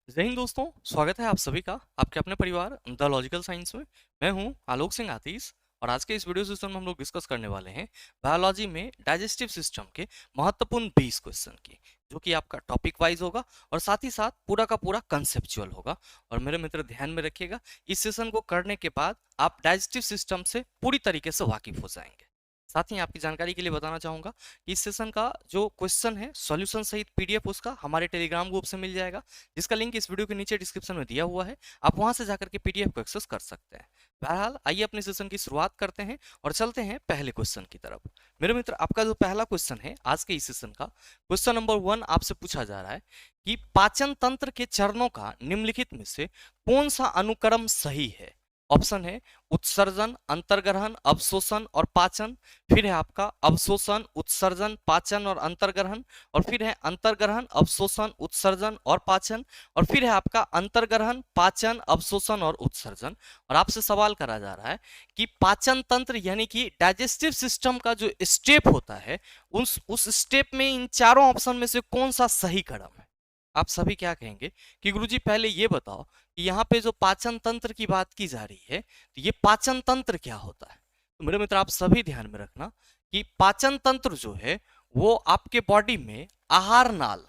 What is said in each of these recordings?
जय हिंद दोस्तों, स्वागत है आप सभी का आपके अपने परिवार द लॉजिकल साइंस में। मैं हूं आलोक सिंह आतीश और आज के इस वीडियो सेशन में हम लोग डिस्कस करने वाले हैं बायोलॉजी में डाइजेस्टिव सिस्टम के महत्वपूर्ण 20 क्वेश्चन की, जो कि आपका टॉपिक वाइज होगा और साथ ही साथ पूरा का पूरा कंसेप्चुअल होगा। और मेरे मित्र ध्यान में रखिएगा, इस सेशन को करने के बाद आप डाइजेस्टिव सिस्टम से पूरी तरीके से वाकिफ हो जाएंगे। साथ ही आपकी जानकारी के लिए बताना चाहूंगा कि इस सेशन का जो क्वेश्चन है सॉल्यूशन सहित पीडीएफ उसका हमारे टेलीग्राम ग्रुप से मिल जाएगा, जिसका लिंक इस वीडियो के नीचे डिस्क्रिप्शन में दिया हुआ है। आप वहां से जाकर के पीडीएफ को एक्सेस कर सकते हैं। बहरहाल आइए अपने सेशन की शुरुआत करते हैं और चलते हैं पहले क्वेश्चन की तरफ। मेरे मित्र, आपका जो पहला क्वेश्चन है आज के इस सेशन का, क्वेश्चन नंबर 1 आपसे पूछा जा रहा है कि पाचन तंत्र के चरणों का निम्नलिखित में से कौन सा अनुक्रम सही है। ऑप्शन है उत्सर्जन, अंतर्ग्रहण, अवशोषण और पाचन। फिर है आपका अवशोषण, उत्सर्जन, पाचन और अंतर्ग्रहण। और फिर है अंतर्ग्रहण, अवशोषण, उत्सर्जन और पाचन। और फिर है आपका अंतर्ग्रहण, पाचन, अवशोषण और उत्सर्जन। और आपसे सवाल करा जा रहा है कि पाचन तंत्र यानी कि डाइजेस्टिव सिस्टम का जो स्टेप होता है, उस स्टेप में इन चारों ऑप्शन में से कौन सा सही कदम है। आप सभी क्या कहेंगे कि गुरुजी पहले ये बताओ कि यहाँ पे जो पाचन तंत्र की बात की जा रही है, तो ये पाचन तंत्र क्या होता है। तो मेरे मित्र, आप सभी ध्यान में रखना कि पाचन तंत्र जो है वो आपके बॉडी में आहार नाल,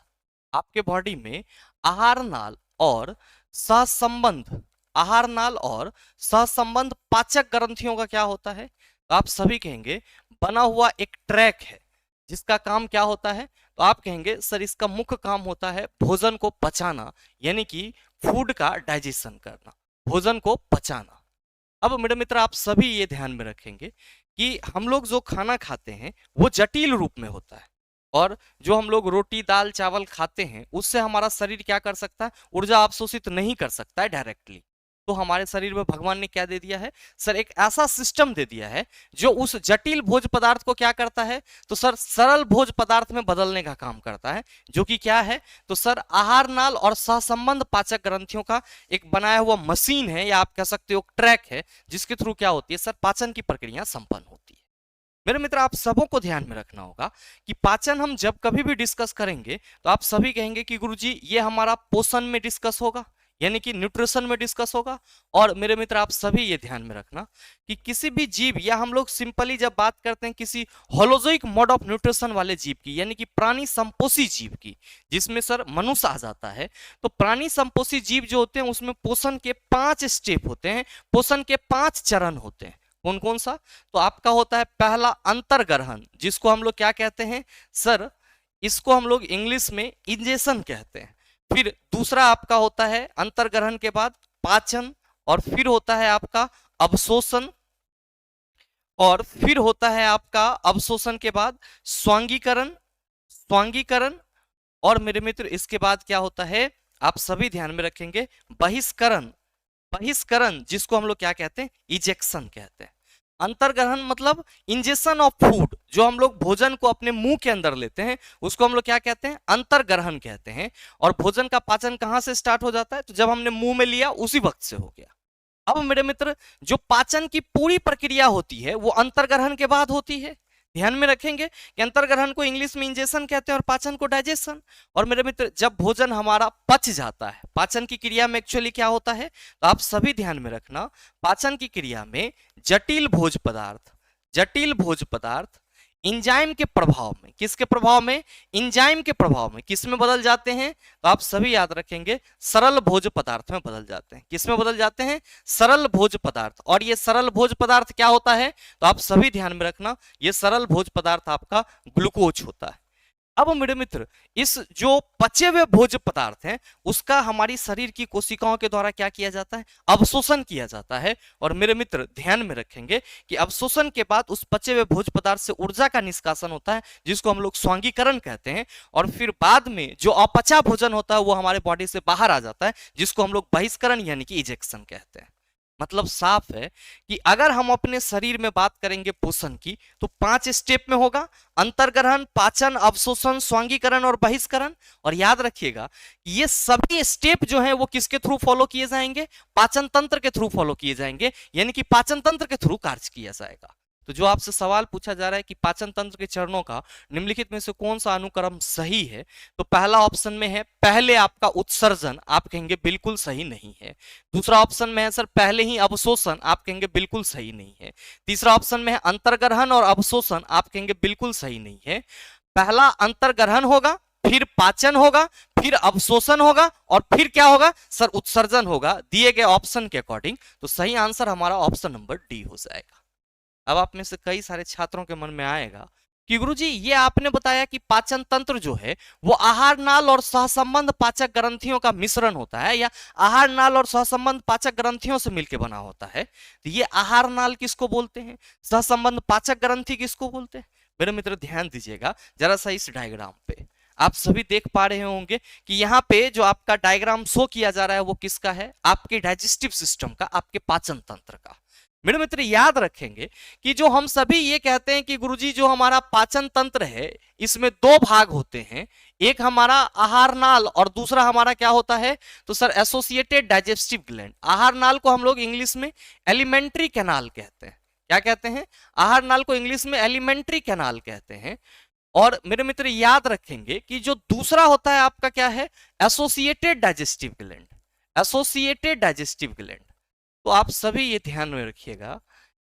आपके बॉडी में आहार नाल और सहसंबंध, आहार नाल और सहसंबंध पाचक ग्रंथियों का क्या होता है। तो आप सभी कहेंगे बना हुआ एक ट्रैक है, जिसका काम क्या होता है। तो आप कहेंगे सर इसका मुख्य काम होता है भोजन को पचाना, यानी कि फूड का डाइजेशन करना, भोजन को पचाना। अब मेरे मित्र, आप सभी ये ध्यान में रखेंगे कि हम लोग जो खाना खाते हैं वो जटिल रूप में होता है, और जो हम लोग रोटी दाल चावल खाते हैं उससे हमारा शरीर क्या कर सकता है, ऊर्जा अवशोषित नहीं कर सकता है डायरेक्टली। तो हमारे शरीर में भगवान ने क्या दे दिया है सर, एक ऐसा सिस्टम दे दिया है जो उस जटिल भोज पदार्थ को क्या करता है, तो सर सरल भोज पदार्थ में बदलने का काम करता है, जो कि क्या है, तो सर आहार नाल और सहसंबंध पाचक ग्रंथियों का एक बनाया हुआ मशीन है, या आप कह सकते हो ट्रैक है, जिसके थ्रू क्या होती है सर, पाचन की प्रक्रिया संपन्न होती है। मेरे मित्र, आप सबों को ध्यान में रखना होगा कि पाचन हम जब कभी भी डिस्कस करेंगे तो आप सभी कहेंगे कि गुरुजी ये हमारा पोषण में डिस्कस होगा, यानी कि न्यूट्रिशन में डिस्कस होगा। और मेरे मित्र, आप सभी ये ध्यान में रखना कि किसी भी जीव, या हम लोग सिंपली जब बात करते हैं किसी होलोजोइक मोड ऑफ न्यूट्रिशन वाले जीव की, यानी कि प्राणी संपोषी जीव की, जिसमें सर मनुष्य आ जाता है, तो प्राणी संपोषी जीव जो होते हैं उसमें पोषण के 5 स्टेप होते हैं, पोषण के 5 चरण होते हैं। कौन कौन सा, तो आपका होता है पहला अंतर्ग्रहण, जिसको हम लोग क्या कहते हैं सर, इसको हम लोग इंग्लिश में इंजेशन कहते हैं। फिर दूसरा आपका होता है अंतर्ग्रहण के बाद पाचन, और फिर होता है आपका अवशोषण, और फिर होता है आपका अवशोषण के बाद स्वांगीकरण, स्वांगीकरण। और मेरे मित्र इसके बाद क्या होता है, आप सभी ध्यान में रखेंगे, बहिष्करण, बहिष्करण जिसको हम लोग क्या कहते हैं, इजेक्शन कहते हैं। अंतर्ग्रहण मतलब इंजेक्शन ऑफ फूड, जो हम लोग भोजन को अपने मुंह के अंदर लेते हैं उसको हम लोग क्या कहते हैं, अंतर्ग्रहण कहते हैं। और भोजन का पाचन कहां से स्टार्ट हो जाता है, तो जब हमने मुंह में लिया उसी वक्त से हो गया। अब मेरे मित्र, जो पाचन की पूरी प्रक्रिया होती है वो अंतर्ग्रहण के बाद होती है। ध्यान में रखेंगे कि अंतर्ग्रहण को इंग्लिश में इंजेशन कहते हैं और पाचन को डाइजेशन। और मेरे मित्र, जब भोजन हमारा पच जाता है, पाचन की क्रिया में एक्चुअली क्या होता है, तो आप सभी ध्यान में रखना, पाचन की क्रिया में जटिल भोज पदार्थ, जटिल भोज पदार्थ इंजाइम के प्रभाव में, किसके प्रभाव में, इंजाइम के प्रभाव में किस में बदल जाते हैं, तो आप सभी याद रखेंगे सरल भोज पदार्थ में बदल जाते हैं। किस में बदल जाते हैं, सरल भोज पदार्थ। और ये सरल भोज पदार्थ क्या होता है, तो आप सभी ध्यान में रखना, ये सरल भोज पदार्थ आपका ग्लूकोज होता है। अब मेरे मित्र, इस जो पचे हुए भोज्य पदार्थ हैं उसका हमारी शरीर की कोशिकाओं के द्वारा क्या किया जाता है, अवशोषण किया जाता है। और मेरे मित्र ध्यान में रखेंगे कि अवशोषण के बाद उस पचे हुए भोज्य पदार्थ से ऊर्जा का निष्कासन होता है, जिसको हम लोग स्वांगीकरण कहते हैं। और फिर बाद में जो अपचा भोजन होता है वो हमारे बॉडी से बाहर आ जाता है, जिसको हम लोग बहिष्करण यानी कि इजेक्शन कहते हैं। मतलब साफ है कि अगर हम अपने शरीर में बात करेंगे पोषण की, तो 5 स्टेप में होगा, अंतर्ग्रहण, पाचन, अवशोषण, स्वांगीकरण और बहिष्करण। और याद रखिएगा ये सभी स्टेप जो हैं वो किसके थ्रू फॉलो किए जाएंगे, पाचन तंत्र के थ्रू फॉलो किए जाएंगे, यानी कि पाचन तंत्र के थ्रू कार्य किया जाएगा। तो जो आपसे सवाल पूछा जा रहा है कि पाचन तंत्र के चरणों का निम्नलिखित में से कौन सा अनुक्रम सही है, तो पहला ऑप्शन में है पहले आपका उत्सर्जन, आप कहेंगे बिल्कुल सही नहीं है। दूसरा ऑप्शन में है सर पहले ही अवशोषण, आप कहेंगे बिल्कुल सही नहीं है। तीसरा ऑप्शन में है अंतर्ग्रहण और अवशोषण, आप कहेंगे बिल्कुल सही नहीं है। पहला अंतर्ग्रहण होगा, फिर पाचन होगा, फिर अवशोषण होगा और फिर क्या होगा सर उत्सर्जन होगा दिए गए ऑप्शन के अकॉर्डिंग। तो सही आंसर हमारा ऑप्शन नंबर डी हो जाएगा। अब आप में से कई सारे छात्रों के मन में आएगा कि गुरुजी ये आपने बताया कि पाचन तंत्र जो है वो आहार नाल और सहसंबंध पाचक ग्रंथियों का मिश्रण होता है, या आहार नाल और सहसंबंध पाचक ग्रंथियों से मिलकर बना होता है। तो ये आहार नाल किसको बोलते हैं, सहसंबंध पाचक ग्रंथि किसको बोलते हैं? मेरे मित्र ध्यान दीजिएगा जरा सा इस डायग्राम पे। आप सभी देख पा रहे होंगे कि यहाँ पे जो आपका डायग्राम शो किया जा रहा है वो किसका है, आपके डाइजेस्टिव सिस्टम का, आपके पाचन तंत्र का। मेरे मित्र याद रखेंगे कि जो हम सभी ये कहते हैं कि गुरुजी जो हमारा पाचन तंत्र है इसमें दो भाग होते हैं, एक हमारा आहार नाल और दूसरा हमारा क्या होता है, तो सर एसोसिएटेड डाइजेस्टिव ग्लैंड। आहार नाल को हम लोग इंग्लिश में एलिमेंट्री कैनाल कहते हैं। क्या कहते हैं? आहार नाल को इंग्लिश में एलिमेंट्री कैनाल कहते हैं। और मेरे मित्र याद रखेंगे कि जो दूसरा होता है आपका क्या है, associated digestive gland. Associated digestive gland, तो आप सभी ये ध्यान में रखिएगा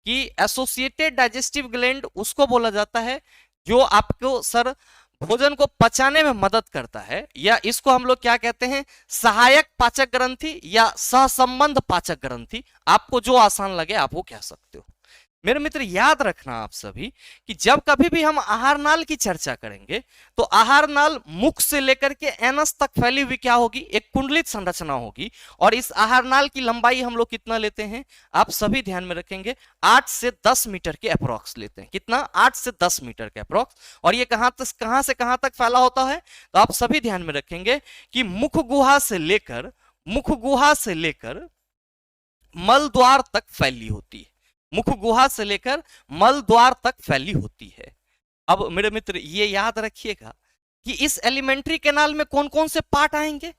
कि एसोसिएटेड डाइजेस्टिव ग्लैंड उसको बोला जाता है जो आपको सर भोजन को पचाने में मदद करता है, या इसको हम लोग क्या कहते हैं, सहायक पाचक ग्रंथि या सहसंबंध पाचक ग्रंथि। आपको जो आसान लगे आप वो कह सकते हो। मेरे मित्र याद रखना आप सभी कि जब कभी भी हम आहार नाल की चर्चा करेंगे तो आहार नाल मुख से लेकर के एनस तक फैली हुई क्या होगी, एक कुंडलित संरचना होगी। और इस आहार नाल की लंबाई हम लोग कितना लेते हैं, आप सभी ध्यान में रखेंगे 8 से 10 मीटर के अप्रोक्स लेते हैं। कितना? 8 से 10 मीटर के अप्रोक्स। और ये कहां से कहां तक फैला होता है, तो आप सभी ध्यान में रखेंगे कि मुख गुहा से लेकर मल द्वार तक फैली होती है। मुख गुहा से लेकर मल द्वार तक फैली होती है। अब मेरे मित्र ये याद रखिएगा कि इस एलिमेंट्री कैनाल में कौन कौन से पार्ट आएंगे,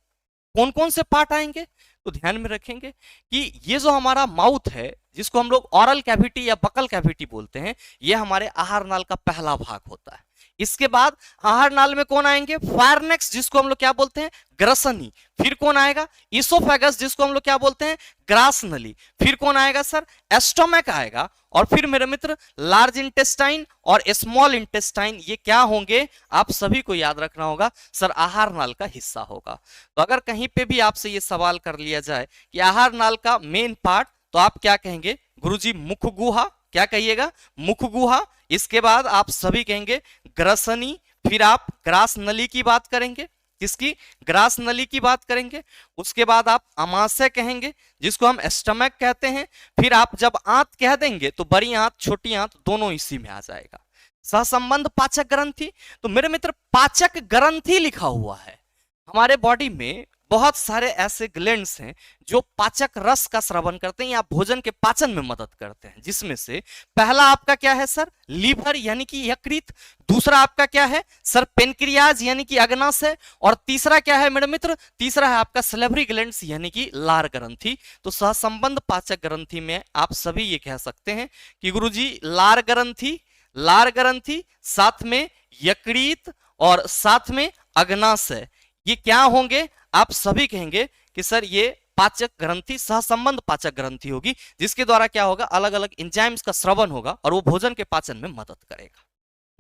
कौन कौन से पार्ट आएंगे, तो ध्यान में रखेंगे कि ये जो हमारा माउथ है जिसको हम लोग ऑरल कैविटी या बकल कैविटी बोलते हैं, ये हमारे आहार नाल का पहला भाग होता है। इसके बाद आहार नाल में कौन आएंगे, फायरनेक्स जिसको हम लोग क्या बोलते हैं, ग्रसनी। फिर कौन आएगा, इसोफेगस जिसको हम लोग क्या बोलते हैं, ग्रास नली। फिर कौन आएगा सर, एस्टोमक आएगा। और फिर मेरे मित्र लार्ज इंटेस्टाइन और स्मॉल इंटेस्टाइन, ये क्या होंगे, आप सभी को याद रखना होगा सर आहार नाल का हिस्सा होगा। तो अगर कहीं पे भी आपसे ये सवाल कर लिया जाए कि आहार नाल का मेन पार्ट, तो आप क्या कहेंगे, गुरुजी मुख गुहा। क्या कहिएगा, मुख गुहा। इसके बाद आप सभी कहेंगे ग्रसनी। फिर आप ग्रास नली की बात करेंगे, किसकी, ग्रास नली की बात करेंगे। उसके बाद आप अमाशय कहेंगे जिसको हम स्टमक कहते हैं। फिर आप जब आंत कह देंगे तो बड़ी आंत छोटी आंत दोनों इसी में आ जाएगा। सहसंबंध पाचक ग्रंथि, तो मेरे मित्र पाचक ग्रंथि लिखा हुआ है। हमारे बॉडी में बहुत सारे ऐसे ग्लैंड्स हैं जो पाचक रस का स्रवण करते हैं या भोजन के पाचन में मदद करते हैं, जिसमें से पहला आपका क्या है सर, लीवर यानी कि यकृत। दूसरा आपका क्या है सर, पेनक्रियाज यानी कि अग्नाशय। और तीसरा क्या है मेरे मित्र, तीसरा है आपका सलेवरी ग्लैंड्स यानी कि लार ग्रंथि। तो सहसंबंध पाचक ग्रंथि में आप सभी ये कह सकते हैं कि गुरुजी लार ग्रंथि, साथ में यकृत और साथ में अग्नाशय, ये क्या होंगे, आप सभी कहेंगे कि सर ये पाचक ग्रंथि, सहसंबंध पाचक ग्रंथि होगी, जिसके द्वारा क्या होगा, अलग अलग एंजाइम्स का स्रवण होगा और वो भोजन के पाचन में मदद करेगा।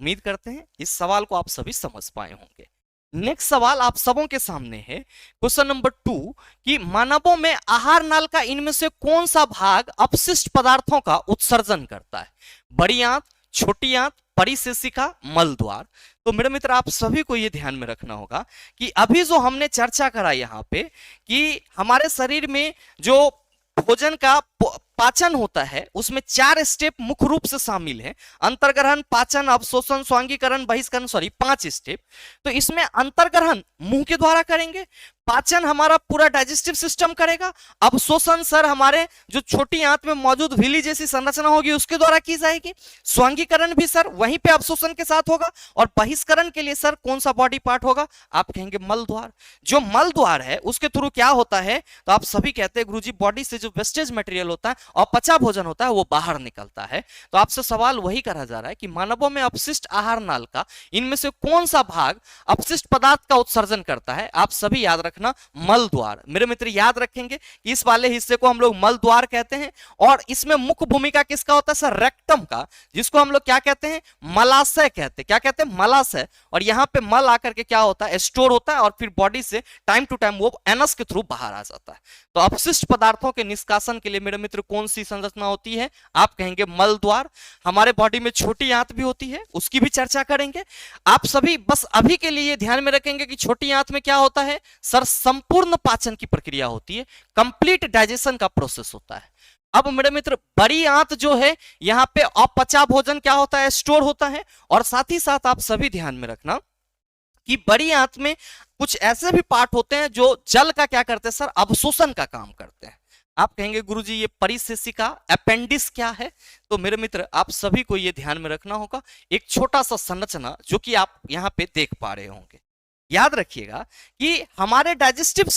उम्मीद करते हैं इस सवाल को आप सभी समझ पाए होंगे। नेक्स्ट सवाल आप सबों के सामने है, क्वेश्चन नंबर 2 कि मानवों में आहार नाल का इनमें से कौन सा भाग अपशिष्ट पदार्थों का उत्सर्जन करता है, बड़ी आंत, छोटी आंत, परिशेषिका, मल द्वार। तो मेरे मित्र आप सभी को यह ध्यान में रखना होगा कि अभी जो हमने चर्चा करा यहाँ पे कि हमारे शरीर में जो भोजन का पाचन होता है उसमें 4 स्टेप मुख्य रूप से शामिल है, अंतर्ग्रहण, पाचन, अवशोषण, स्वांगीकरण, बहिष्करण, 5 स्टेप। तो इसमें अंतर्ग्रहण मुंह के द्वारा करेंगे, पाचन हमारा पूरा डाइजेस्टिव सिस्टम करेगा, अवशोषण सर हमारे जो छोटी आंत में मौजूद विली जैसी संरचना होगी उसके द्वारा की जाएगी, स्वांगीकरण भी सर वहीं पे अवशोषण के साथ होगा, और बहिष्करण के लिए सर कौन सा बॉडी पार्ट होगा, आप कहेंगे मल द्वार। जो मल द्वार है उसके थ्रू क्या होता है, तो आप सभी कहते हैं गुरुजी बॉडी से जो वेस्टेज मटेरियल होता है और पचा भोजन होता है वो बाहर निकलता है। तो आपसे सवाल वही करा जा रहा है कि मानवों में अपशिष्ट आहार नाल का इनमें से कौन सा भाग अपशिष्ट पदार्थ का उत्सर्जन करता है, आप सभी याद रखना मल द्वार। मेरे मित्र याद रखेंगे कि इस वाले हिस्से को हम लोग मल द्वार कहते हैं, और इसमें मुख्य भूमिका किसका होता है सर, रेक्टम का, जिसको हम लोग क्या कहते हैं, मलाशय कहते हैं। क्या कहते हैं, मलाशय। और यहां पे मल आकर के क्या होता है, स्टोर होता है, और फिर बॉडी से टाइम टू टाइम वो एनस के थ्रू बाहर आ जाता है। तो अपशिष्ट पदार्थों के निष्कासन के लिए मेरे मित्र कौन सी संरचना होती है, आप कहेंगे मल द्वार। हमारे बॉडी में छोटी आंत भी होती है, उसकी भी चर्चा करेंगे। आप सभी बस अभी के लिए ध्यान में रखेंगे कि छोटी आंत में क्या होता है सर, संपूर्ण पाचन की प्रक्रिया होती है, कंप्लीट डाइजेशन का प्रोसेस होता है। अब मेरे मित्र बड़ी आंत जो है यहां पे अपचा भोजन क्या होता है, स्टोर होता है। और साथ ही साथ आप सभी ध्यान में रखना कि बड़ी आंत में कुछ ऐसे भी पार्ट होते हैं जो जल का क्या करते हैं सर, अवशोषण का काम करते हैं। आप कहेंगे गुरुजी ये परिशेषिका अपेंडिक्स क्या है, तो मेरे मित्र आप सभी को ये ध्यान में रखना होगा। एक छोटा सा संरचना जो कि आप यहाँ पे देख पा रहे होंगे, याद रखिएगा कि हमारे डाइजेस्टिव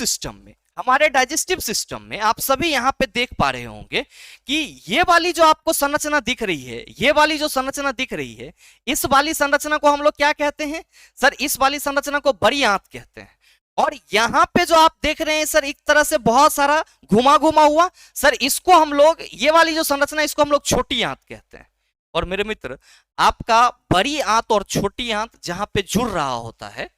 सिस्टम में आप सभी यहां पे देख पा रहे होंगे कि ये वाली जो आपको संरचना दिख रही है, ये वाली जो संरचना दिख रही है, इस वाली संरचना को हम लोग क्या कहते हैं सर, इस वाली संरचना को बड़ी आंत कहते हैं। और यहां पे जो आप देख रहे हैं सर एक तरह से बहुत सारा घुमा घुमा हुआ, सर इसको हम लोग, ये वाली जो संरचना इसको हम लोग छोटी आंत कहते हैं। और मेरे मित्र आपका बड़ी आंत और छोटी आंत जहां पे जुड़ रहा होता है,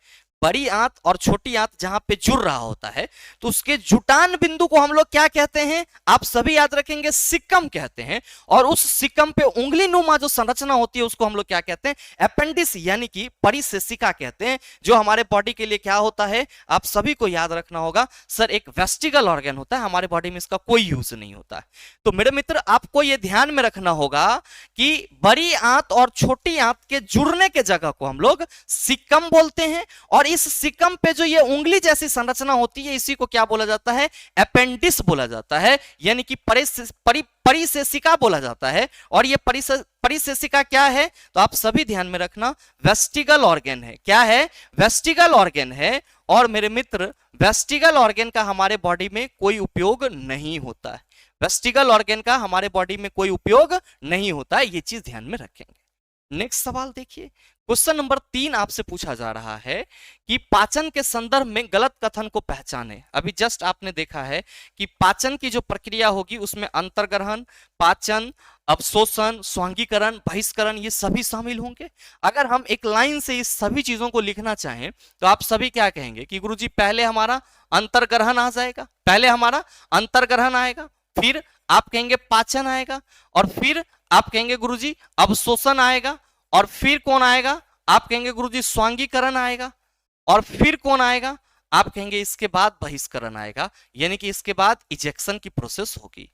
बड़ी आंत और छोटी आंत जहां पे जुड़ रहा होता है, तो उसके जुटान बिंदु को हम लोग क्या कहते हैं, आप सभी याद रखेंगे सिक्कम कहते हैं। और उस सिक्कम पे उंगली नुमा जो संरचना होती है उसको हम लोग क्या कहते हैं, अपेंडिक्स यानी कि परिशेषिका कहते हैं, जो हमारे बॉडी के लिए क्या होता है, आप सभी को याद रखना होगा सर एक वेस्टिगल ऑर्गन होता है, हमारे बॉडी में इसका कोई यूज नहीं होता है। तो मेरे मित्र आपको यह ध्यान में रखना होगा कि बड़ी आंत और छोटी आंत के जुड़ने के जगह को हम लोग सिक्कम बोलते हैं, और इस सिक्कम पे जो ये उंगली जैसी संरचना होती है इसी को क्या बोला जाता है, अपेंडिक्स बोला जाता है, यानी कि परिशेषिका बोला जाता है। और ये परिशेषिका क्या है, तो आप सभी ध्यान में रखना वेस्टिगल ऑर्गन है। क्या है, वेस्टिगल ऑर्गन है। और मेरे मित्र वेस्टिगल ऑर्गन का हमारे बॉडी में कोई उपयोग नहीं होता है, वेस्टिगल ऑर्गन का हमारे बॉडी में कोई उपयोग नहीं होता है, ये चीज ध्यान में रखेंगे। नेक्स्ट सवाल देखिए, क्वेश्चन नंबर 3 आपसे पूछा जा रहा है कि पाचन के संदर्भ में गलत कथन को पहचाने। अभी जस्ट आपने देखा है कि पाचन की जो प्रक्रिया होगी उसमें अंतर्ग्रहण, पाचन, अवशोषण, स्वांगीकरण, बहिष्करण ये सभी शामिल होंगे। अगर हम एक लाइन से इस सभी चीजों को लिखना चाहें तो आप सभी क्या कहेंगे कि गुरुजी पहले हमारा अंतर्ग्रहण आ जाएगा, पहले हमारा अंतर्ग्रहण आएगा, फिर आप कहेंगे पाचन आएगा, और फिर आप कहेंगे गुरुजी अवशोषण आएगा, और फिर कौन आएगा, आप कहेंगे गुरुजी स्वांगीकरण आएगा, और फिर कौन आएगा, आप कहेंगे इसके बाद बहिष्करण आएगा, यानी कि इसके बाद इजेक्शन की प्रोसेस होगी।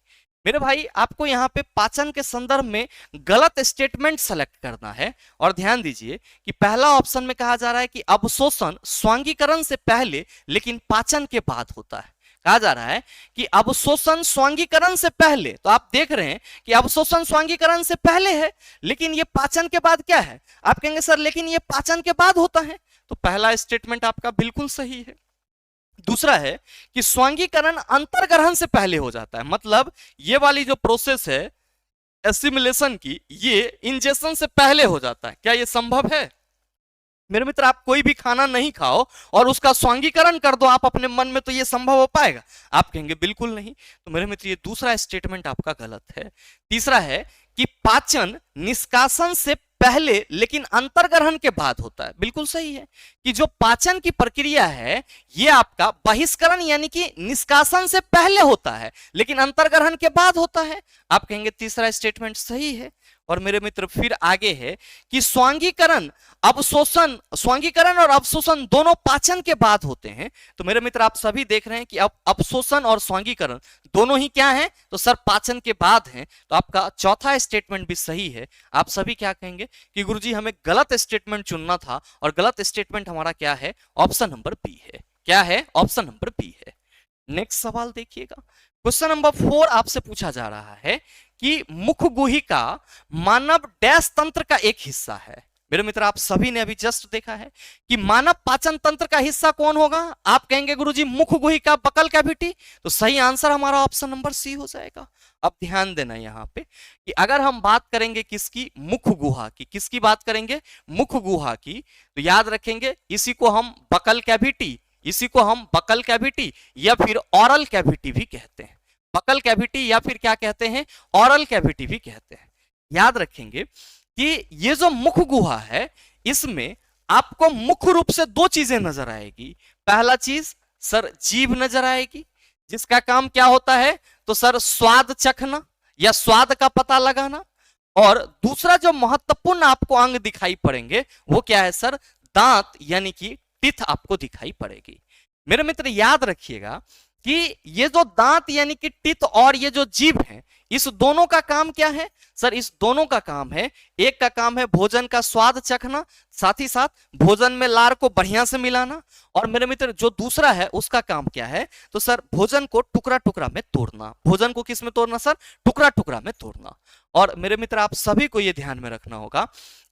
मेरे भाई आपको यहाँ पे पाचन के संदर्भ में गलत स्टेटमेंट सेलेक्ट करना है। और ध्यान दीजिए कि पहला ऑप्शन में कहा जा रहा है कि अवशोषण स्वांगीकरण से पहले लेकिन पाचन के बाद होता है। कहा जा रहा है कि अवशोषण स्वांगीकरण से पहले, तो आप देख रहे हैं कि अवशोषण स्वांगीकरण से पहले है, लेकिन ये पाचन के बाद क्या है, आप कहेंगे सर लेकिन ये पाचन के बाद होता है। तो पहला स्टेटमेंट आपका बिल्कुल सही है। दूसरा है कि स्वांगीकरण अंतर्ग्रहण से पहले हो जाता है, मतलब ये वाली जो प्रोसेस है एसिमिलेशन की, ये इंजेक्शन से पहले हो जाता है। क्या ये संभव है? मेरे मित्र आप कोई भी खाना नहीं खाओ और उसका स्वांगीकरण कर दो आप अपने मन में, तो ये संभव हो पाएगा? आप कहेंगे बिल्कुल नहीं। तो मेरे मित्र ये दूसरा स्टेटमेंट आपका गलत है। तीसरा है कि पाचन निष्कासन से पहले लेकिन अंतर्ग्रहण के बाद होता है। बिल्कुल सही है कि जो पाचन की प्रक्रिया है ये आपका बहिष्करण यानी कि निष्कासन से पहले होता है लेकिन अंतर्ग्रहण के बाद होता है। आप कहेंगे तीसरा स्टेटमेंट सही है। और मेरे मित्र फिर आगे है कि स्वांगीकरण और अवशोषण दोनों पाचन के बाद होते हैं। तो मेरे मित्र आप सभी देख रहे हैं कि अब अवशोषण और स्वांगीकरण दोनों ही क्या है, तो सर पाचन के बाद हैं। तो आपका चौथा स्टेटमेंट भी सही है। आप सभी क्या कहेंगे कि गुरुजी हमें गलत स्टेटमेंट चुनना था और गलत स्टेटमेंट हमारा क्या है, ऑप्शन नंबर बी है। क्या है? ऑप्शन नंबर बी है। नेक्स्ट सवाल देखिएगा, क्वेश्चन नंबर 4 आपसे पूछा जा रहा है कि मुखगुहिका मानव डैश तंत्र का एक हिस्सा है। मेरे मित्र, आप सभी ने अभी जस्ट देखा है कि मानव पाचन तंत्र का हिस्सा कौन होगा? आप कहेंगे गुरुजी मुखगुहिका, बकल कैविटी। तो सही आंसर हमारा ऑप्शन नंबर सी हो जाएगा। अब ध्यान देना यहां पे कि अगर हम बात करेंगे किसकी? मुख गुहा की। किसकी बात करेंगे? मुख गुहा की। तो याद रखेंगे इसी को हम बकल कैविटी, इसी को हम बकल कैविटी या फिर ऑरल कैविटी भी कहते हैं। बकल कैविटी या फिर क्या कहते हैं? ऑरल कैविटी भी कहते हैं। याद रखेंगे कि ये जो मुख गुहा है इसमें आपको मुख्य रूप से दो चीजें नजर आएगी। पहला चीज सर जीभ नजर आएगी, जिसका काम क्या होता है? तो सर स्वाद चखना या स्वाद का पता लगाना। और दूसरा जो महत्वपूर्ण आपको अंग दिखाई पड़ेंगे वो क्या है सर? दांत यानी कि टीथ आपको दिखाई पड़ेगी। मेरे मित्र याद रखिएगा कि ये जो दांत यानी कि टीथ और ये जो जीभ है, इस दोनों का काम क्या है सर? इस दोनों का काम है, एक का काम है भोजन का स्वाद चखना, साथ ही साथ भोजन में लार को बढ़िया से मिलाना। और मेरे मित्र जो दूसरा है उसका काम क्या है? तो सर भोजन को टुकड़ा टुकड़ा में तोड़ना। भोजन को किस में तोड़ना सर? टुकड़ा टुकड़ा में तोड़ना। और मेरे मित्र आप सभी को यह ध्यान में रखना होगा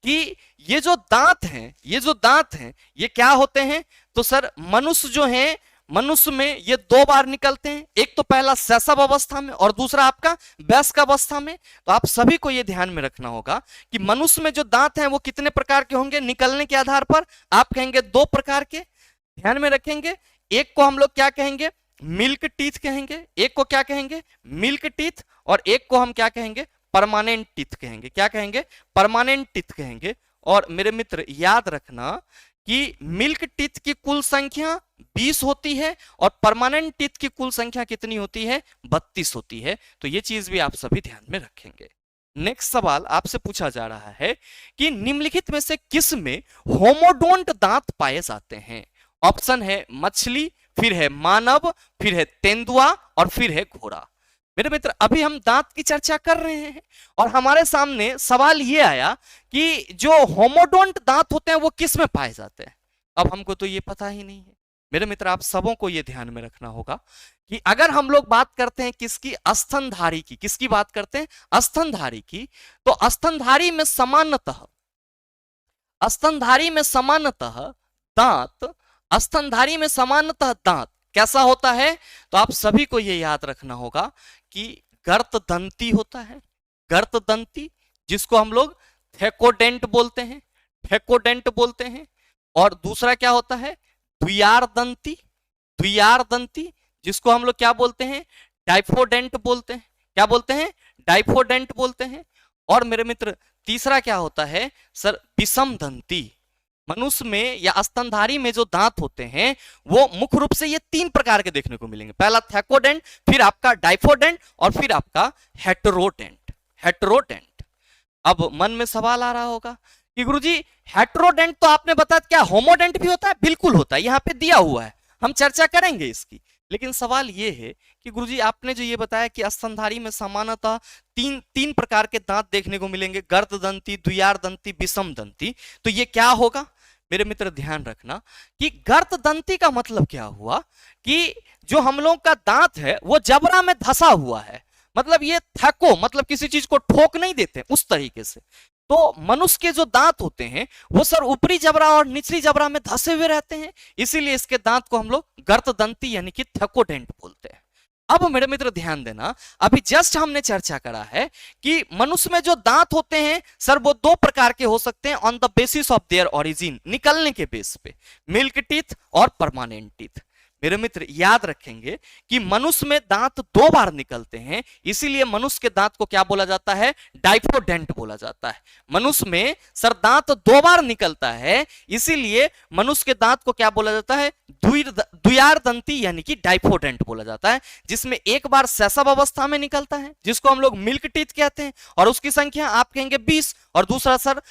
कि ये जो दांत हैं, ये जो दांत हैं ये क्या होते हैं? तो सर मनुष्य जो है, मनुष्य में ये दो बार निकलते हैं। एक तो पहला शैशव अवस्था में और दूसरा आपका वयस्क अवस्था में। तो आप सभी को यह ध्यान में रखना होगा कि मनुष्य में जो दांत हैं वो कितने प्रकार के होंगे निकलने के आधार पर? आप कहेंगे दो प्रकार के। ध्यान में रखेंगे, एक को हम लोग क्या कहेंगे? मिल्क टीथ कहेंगे। एक को क्या कहेंगे? Milk teeth. और एक को हम क्या कहेंगे? परमानेंट टीथ कहेंगे। क्या कहेंगे? परमानेंट टीथ कहेंगे। और मेरे मित्र याद रखना कि मिल्क टीथ की कुल संख्या 20 होती है और परमानेंट टीथ की कुल संख्या कितनी होती है? 32 होती है। तो ये चीज भी आप सभी ध्यान में रखेंगे। नेक्स्ट सवाल आपसे पूछा जा रहा है कि निम्नलिखित में से किस में होमोडोंट दांत पाए जाते हैं? ऑप्शन है मछली, फिर है मानव, फिर है तेंदुआ और फिर है घोड़ा। मेरे मित्र अभी हम दांत की चर्चा कर रहे हैं और हमारे सामने सवाल ये आया कि जो होमोडोंट दांत होते हैं वो किस में पाए जाते हैं। अब हमको तो ये पता ही नहीं है। मेरे मित्र आप सबों को ये ध्यान में रखना होगा कि अगर हम लोग बात करते हैं किसकी? स्तनधारी की। किसकी बात करते हैं? स्तनधारी की। तो स्तनधारी में सामान्यतः दांत, स्तनधारी में सामान्यतः दांत कैसा होता है? तो आप सभी को यह याद रखना होगा कि गर्तदंती होता है। गर्तदंती, जिसको हम लोग थेकोडेंट बोलते हैं, थेकोडेंट बोलते हैं। और दूसरा क्या होता है? द्वियारदंती, द्वियारदंती, जिसको हम लोग क्या बोलते हैं? डाइफोडेंट बोलते हैं। क्या बोलते हैं? डाइफोडेंट बोलते हैं। और मेरे मित्र तीसरा क्या होता है सर? विषमदंती। मनुष्य में या स्तनधारी में जो दांत होते हैं वो मुख्य रूप से ये तीन प्रकार के देखने को मिलेंगे। पहला थेकोडेंट, फिर आपका डाइफोडेंट और फिर आपका हेटेरोडेंट। हेटेरोडेंट। अब मन में सवाल आ रहा होगा कि गुरुजी हेटेरोडेंट तो आपने बताया, क्या होमोडेंट भी होता है? बिल्कुल होता है, यहाँ पे दिया हुआ है, हम चर्चा करेंगे इसकी। लेकिन सवाल ये है कि गुरुजी आपने जो ये बताया कि स्तनधारी में सामान्यतः तीन प्रकार के दांत देखने को मिलेंगे, गर्तदंती, द्वियारदंती, विषमदंती। तो ये क्या होगा? मेरे मित्र ध्यान रखना कि गर्तदंती का मतलब क्या हुआ कि जो हम लोग का दांत है वो जबड़ा में धसा हुआ है। मतलब ये थको, मतलब किसी चीज को ठोक नहीं देते उस तरीके से। तो मनुष्य के जो दांत होते हैं वो सर ऊपरी जबड़ा और निचली जबड़ा में धसे हुए रहते हैं, इसीलिए इसके दांत को हम लोग गर्तदंती यानी कि थेकोडेंट बोलते हैं। अब मेरे मित्र ध्यान देना, अभी जस्ट हमने चर्चा करा है कि मनुष्य में जो दांत होते हैं सर वो दो प्रकार के हो सकते हैं on the basis of their origin, निकलने के बेस पे, मिल्क टीथ और परमानेंट टीथ। मेरे मित्र याद रखेंगे कि मनुष्य में दांत दो बार निकलते हैं, इसीलिए मनुष्य के दांत को क्या बोला जाता है? डाइफोडेंट बोला जाता है। मनुष्य में सर दांत दो बार निकलता है, इसीलिए मनुष्य के दांत को क्या बोला जाता है? द्वियारदंती यानी कि डाइफोडेंट बोला जाता है, जिसमें एक बार शैशव अवस्था में निकलता है जिसको हम लोग मिल्क टीथ कहते हैं और उसकी संख्या आप कहेंगे 20, और दूसरा सर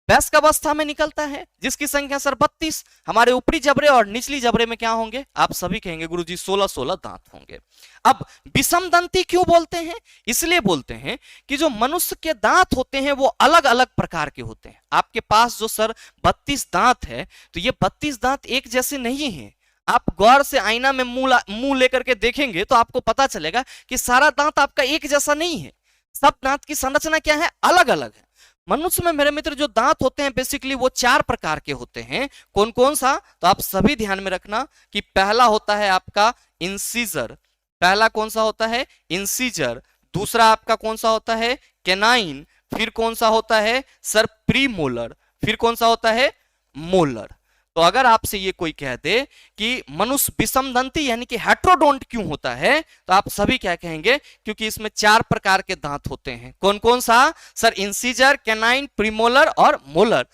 वयस्क अवस्था में निकलता है जिसकी संख्या सर 32। हमारे ऊपरी जबड़े और निचली जबड़े में क्या होंगे? आप सभी कहेंगे गुरुजी 16 दांत होंगे। अब विषमदंती क्यों बोलते हैं? इसलिए बोलते हैं कि जो मनुष्य के दांत होते हैं वो अलग अलग प्रकार के होते हैं। आपके पास जो सर 32 दांत है तो ये 32 दांत एक जैसे नहीं है। आप गौर से आईना में मुंह लेकर के देखेंगे तो आपको पता चलेगा कि सारा दांत आपका एक जैसा नहीं है, सब दांत की संरचना क्या है, अलग अलग है। मनुष्य में मेरे मित्र जो दांत होते हैं बेसिकली वो 4 प्रकार के होते हैं। कौन कौन सा, तो आप सभी ध्यान में रखना कि पहला होता है आपका इंसीजर। पहला कौन सा होता है, इंसीजर। दूसरा आपका कौन सा होता है, कैनाइन। फिर कौन सा होता है सर, प्रीमोलर। फिर कौन सा होता है, मोलर। तो अगर आपसे ये कोई कह दे कि मनुष्य विषमदंती यानी कि हेट्रोडोंट क्यों होता है, तो आप सभी क्या कहेंगे, क्योंकि इसमें 4 प्रकार के दांत होते हैं। कौन कौन सा सर, इंसीजर, कैनाइन, प्रीमोलर और मोलर।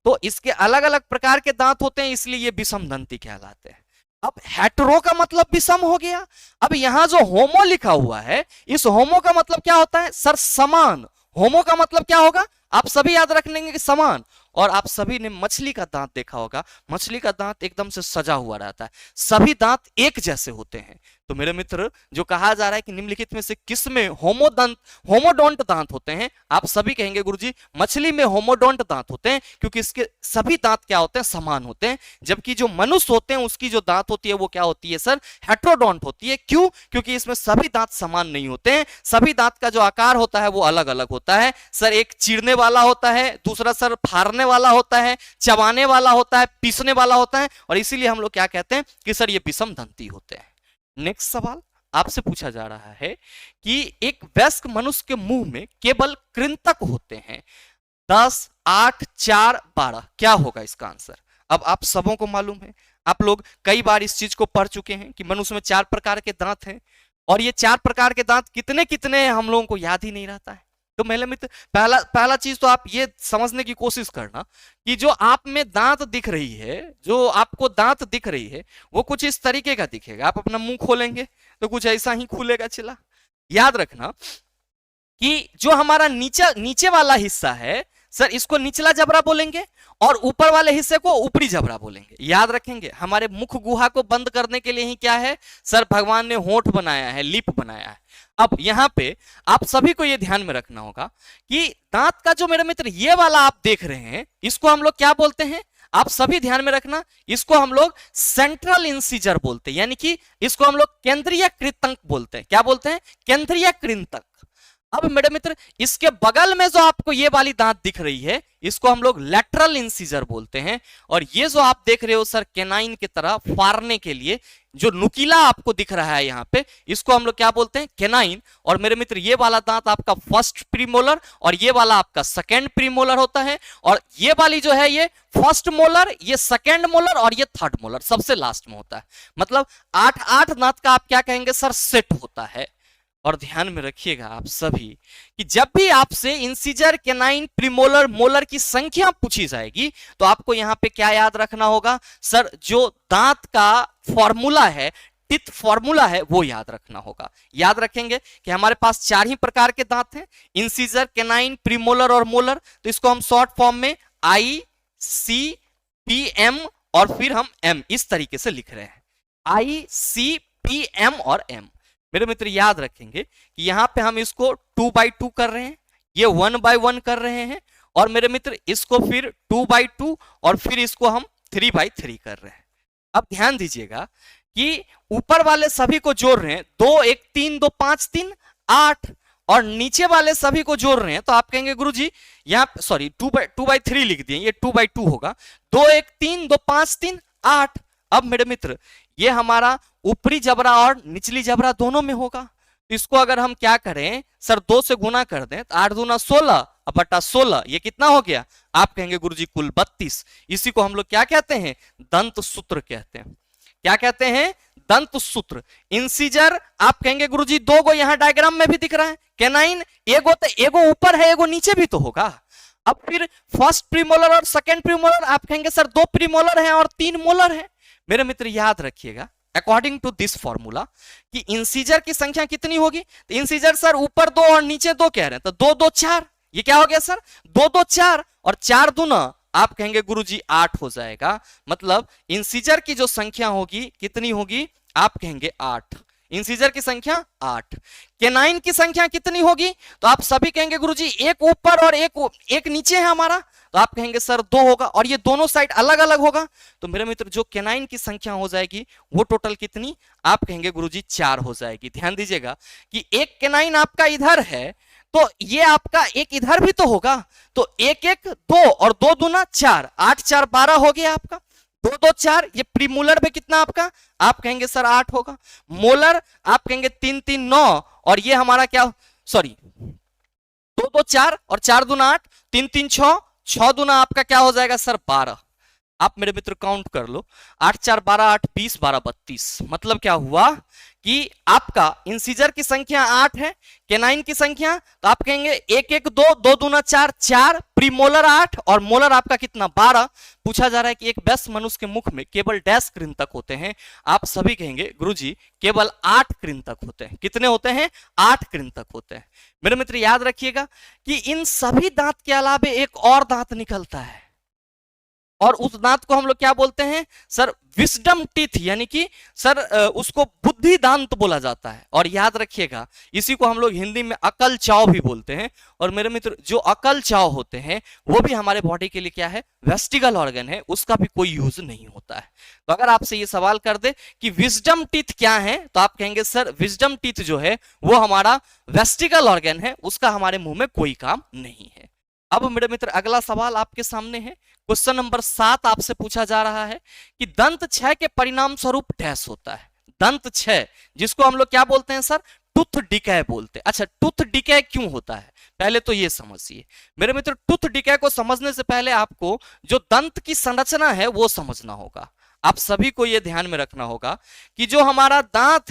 तो इसके अलग अलग प्रकार के दांत होते हैं, इसलिए ये विषमदंती कहलाते हैं। अब हेटेरो का मतलब विषम हो गया। अब यहां जो होमो लिखा हुआ है, इस होमो का मतलब क्या होता है सर, समान। होमो का मतलब क्या होगा, आप सभी याद रख लेंगे कि समान। और आप सभी ने मछली का दांत देखा होगा, मछली का दांत एकदम से सजा हुआ रहता है, सभी दांत एक जैसे होते हैं। तो मेरे मित्र जो कहा जा रहा है कि निम्नलिखित में से किस में होमोडोंट दांत होते हैं, आप सभी कहेंगे गुरुजी मछली में होमोडोंट दांत होते हैं, क्योंकि इसके सभी दांत क्या होते हैं, समान होते हैं। जबकि जो मनुष्य होते हैं उसकी जो दांत होती है वो क्या होती है सर, हेट्रोडोंट होती है। क्यों, क्योंकि इसमें सभी दांत समान नहीं होते हैं, सभी दांत का जो आकार होता है वो अलग अलग होता है। सर एक चीरने वाला होता है, दूसरा सर फाड़ने वाला होता है, चबाने वाला होता है, पीसने वाला होता है, और इसीलिए हम लोग क्या कहते हैं कि सर ये विषम दंती होते हैं। नेक्स्ट सवाल आपसे पूछा जा रहा है कि एक वयस्क मनुष्य के मुंह में केवल कृंतक होते हैं, 10, 8, 4, 12। क्या होगा इसका आंसर। अब आप सबों को मालूम है, आप लोग कई बार इस चीज को पढ़ चुके हैं कि मनुष्य में 4 प्रकार के दांत हैं, और ये 4 प्रकार के दांत कितने कितने हैं हम लोगों को याद ही नहीं रहता है। तो मेरे मित्र पहला चीज तो आप ये समझने की कोशिश करना कि जो आप में दांत दिख रही है, जो आपको दांत दिख रही है वो कुछ इस तरीके का दिखेगा। आप अपना मुंह खोलेंगे तो कुछ ऐसा ही खुलेगा चिल्ला। याद रखना कि जो हमारा नीचे वाला हिस्सा है सर, इसको निचला जबड़ा बोलेंगे, और ऊपर वाले हिस्से को ऊपरी जबड़ा बोलेंगे। याद रखेंगे हमारे मुख गुहा को बंद करने के लिए ही क्या है सर, भगवान ने होंठ बनाया है, लिप बनाया है। अब यहां पे आप सभी को यह ध्यान में रखना होगा कि दांत का जो मेरे मित्र ये वाला आप देख रहे हैं, इसको हम लोग क्या बोलते हैं, आप सभी ध्यान में रखना, इसको हम लोग सेंट्रल इंसीजर बोलते हैं, यानी कि इसको हम लोग केंद्रीय कृंतक बोलते हैं। क्या बोलते हैं, केंद्रीय कृंतक। अब मेरे मित्र इसके बगल में जो आपको ये वाली दांत दिख रही है, इसको हम लोग लैटरल इंसीजर बोलते हैं। और ये जो आप देख रहे हो सर कैनाइन की तरह फाड़ने के लिए जो नुकीला आपको दिख रहा है यहाँ पे, इसको हम लोग क्या बोलते हैं, कैनाइन। और मेरे मित्र ये वाला दांत आपका फर्स्ट प्रीमोलर, और ये वाला आपका सेकेंड प्रीमोलर होता है। और ये वाली जो है ये फर्स्ट मोलर, ये सेकेंड मोलर, और ये थर्ड मोलर सबसे लास्ट में होता है। मतलब 8 दांत का आप क्या कहेंगे सर, सेट होता है। और ध्यान में रखिएगा आप सभी कि जब भी आपसे इंसीजर, कैनाइन, प्रीमोलर, मोलर की संख्या पूछी जाएगी तो आपको यहां पे क्या याद रखना होगा सर, जो दांत का फॉर्मूला है, टिथ फॉर्मूला है, वो याद रखना होगा। याद रखेंगे कि हमारे पास 4 ही प्रकार के दांत हैं, इंसीजर, कैनाइन, प्रीमोलर और मोलर। तो इसको हम शॉर्ट फॉर्म में ICPM और फिर हम M इस तरीके से लिख रहे हैं, ICPM और M। मेरे मित्र याद रखेंगे कि यहां पे हम इसको 2/2 कर रहे हैं, ये 1/1 कर रहे हैं, और मेरे मित्र इसको फिर 2/2 और फिर इसको हम 3/3 कर रहे हैं। अब ध्यान दीजिएगा कि ऊपर वाले सभी को जोड़ रहे हैं, 2 1 3 2 5 3 8, और नीचे वाले सभी को जोड़ रहे हैं तो आप कहेंगे गुरुजी यहाँ सॉरी 2/3 लिख दिए, ये 2/2 होगा। 2 1 3 2 5 3 8। अब मेरे मित्र ये हमारा ऊपरी जबड़ा और निचली जबड़ा दोनों में होगा। तो इसको अगर हम क्या करें सर, 2 से गुना कर दें तो 8 दूना 16 बटा 16, ये कितना हो गया, आप कहेंगे गुरुजी कुल 32। इसी को हम लोग क्या कहते हैं, दंत सूत्र कहते हैं। क्या कहते हैं, दंत सूत्र। इंसीजर आप कहेंगे गुरुजी 2 गो यहां डायग्राम में भी दिख रहा है, कैनाइन एगो ऊपर है, एगो नीचे भी तो होगा। अब फिर फर्स्ट प्रीमोलर और सेकेंड प्रीमोलर, आप कहेंगे सर 2 प्रीमोलर है और 3 मोलर है। मेरे मित्र याद रखिएगा अकॉर्डिंग टू दिस फॉर्मूला कि इंसीजर की संख्या कितनी होगी, तो इंसीजर सर ऊपर 2 और नीचे 2 कह रहे हैं, तो 2 2 4, ये क्या हो गया सर, 2 2 4, और 4 दूना आप कहेंगे गुरुजी 8 हो जाएगा। मतलब इंसीजर की जो संख्या होगी कितनी होगी, आप कहेंगे 8। इंसीजर की संख्या 8। कैनाइन की संख्या कितनी होगी, तो आप सभी कहेंगे गुरुजी एक ऊपर और एक नीचे है हमारा, तो आप कहेंगे सर 2 होगा, और ये दोनों साइड अलग अलग होगा तो मेरे मित्र जो केनाइन की संख्या हो जाएगी वो टोटल कितनी, आप कहेंगे गुरुजी 4 हो जाएगी। ध्यान दीजिएगा कि एक केनाइन आपका इधर है तो ये आपका एक इधर भी तो होगा, तो एक एक 2 और 2 दूना 4, 8 4 12 हो गया आपका, 2 2 4। ये प्रीमोलर में कितना आपका, आप कहेंगे सर 8 होगा। मोलर आप कहेंगे 3 3 9, और ये हमारा क्या, सॉरी 2 2 4 और 4 दूना 8, 3 3 6, 6 दूना आपका क्या हो जाएगा सर 12। आप मेरे मित्र काउंट कर लो, 8 4 12 8 20 12 32, मतलब क्या हुआ कि आपका इंसीजर की संख्या 8 है, केनाइन की संख्या, तो आप कहेंगे 1 1 2, 2 दूना 4 4, प्रीमोलर 8 और मोलर आपका कितना 12। पूछा जा रहा है कि एक वयस्क मनुष्य के मुख में केवल डैश कृंतक होते हैं, आप सभी कहेंगे गुरुजी केवल 8 कृंतक होते हैं। कितने होते हैं, 8 कृंतक होते हैं। मेरे मित्र याद रखिएगा कि इन सभी दांत के अलावे एक और दांत निकलता है, और उस दांत को हम लोग क्या बोलते हैं सर, विस्डम टीथ, यानी कि सर उसको बुद्धि दांत बोला जाता है। और याद रखिएगा इसी को हम लोग हिंदी में अकल चाव भी बोलते हैं। और मेरे मित्र जो अकल चाव होते हैं वो भी हमारे बॉडी के लिए क्या है, वेस्टिगल ऑर्गन है, उसका भी कोई यूज नहीं होता है। तो अगर आपसे ये सवाल कर दे कि विजडम टीथ क्या है, तो आप कहेंगे सर विजडम टीथ जो है वो हमारा वेस्टिगल ऑर्गन है, उसका हमारे मुंह में कोई काम नहीं है। अब मेरे मित्र अगला सवाल आपके सामने है, क्वेश्चन नंबर 7 आपसे पूछा जा रहा है कि दंत क्षय के परिणाम स्वरूप डैश होता है। दंत क्षय जिसको हम लोग क्या बोलते हैं सर, टूथ डिके बोलते हैं। अच्छा, टूथ डिके क्यों होता है पहले तो ये समझिए मेरे मित्र। टूथ डिके को समझने से पहले आपको जो दंत की संरचना है वो समझना होगा। आप सभी को यह ध्यान में रखना होगा कि जो हमारा दांत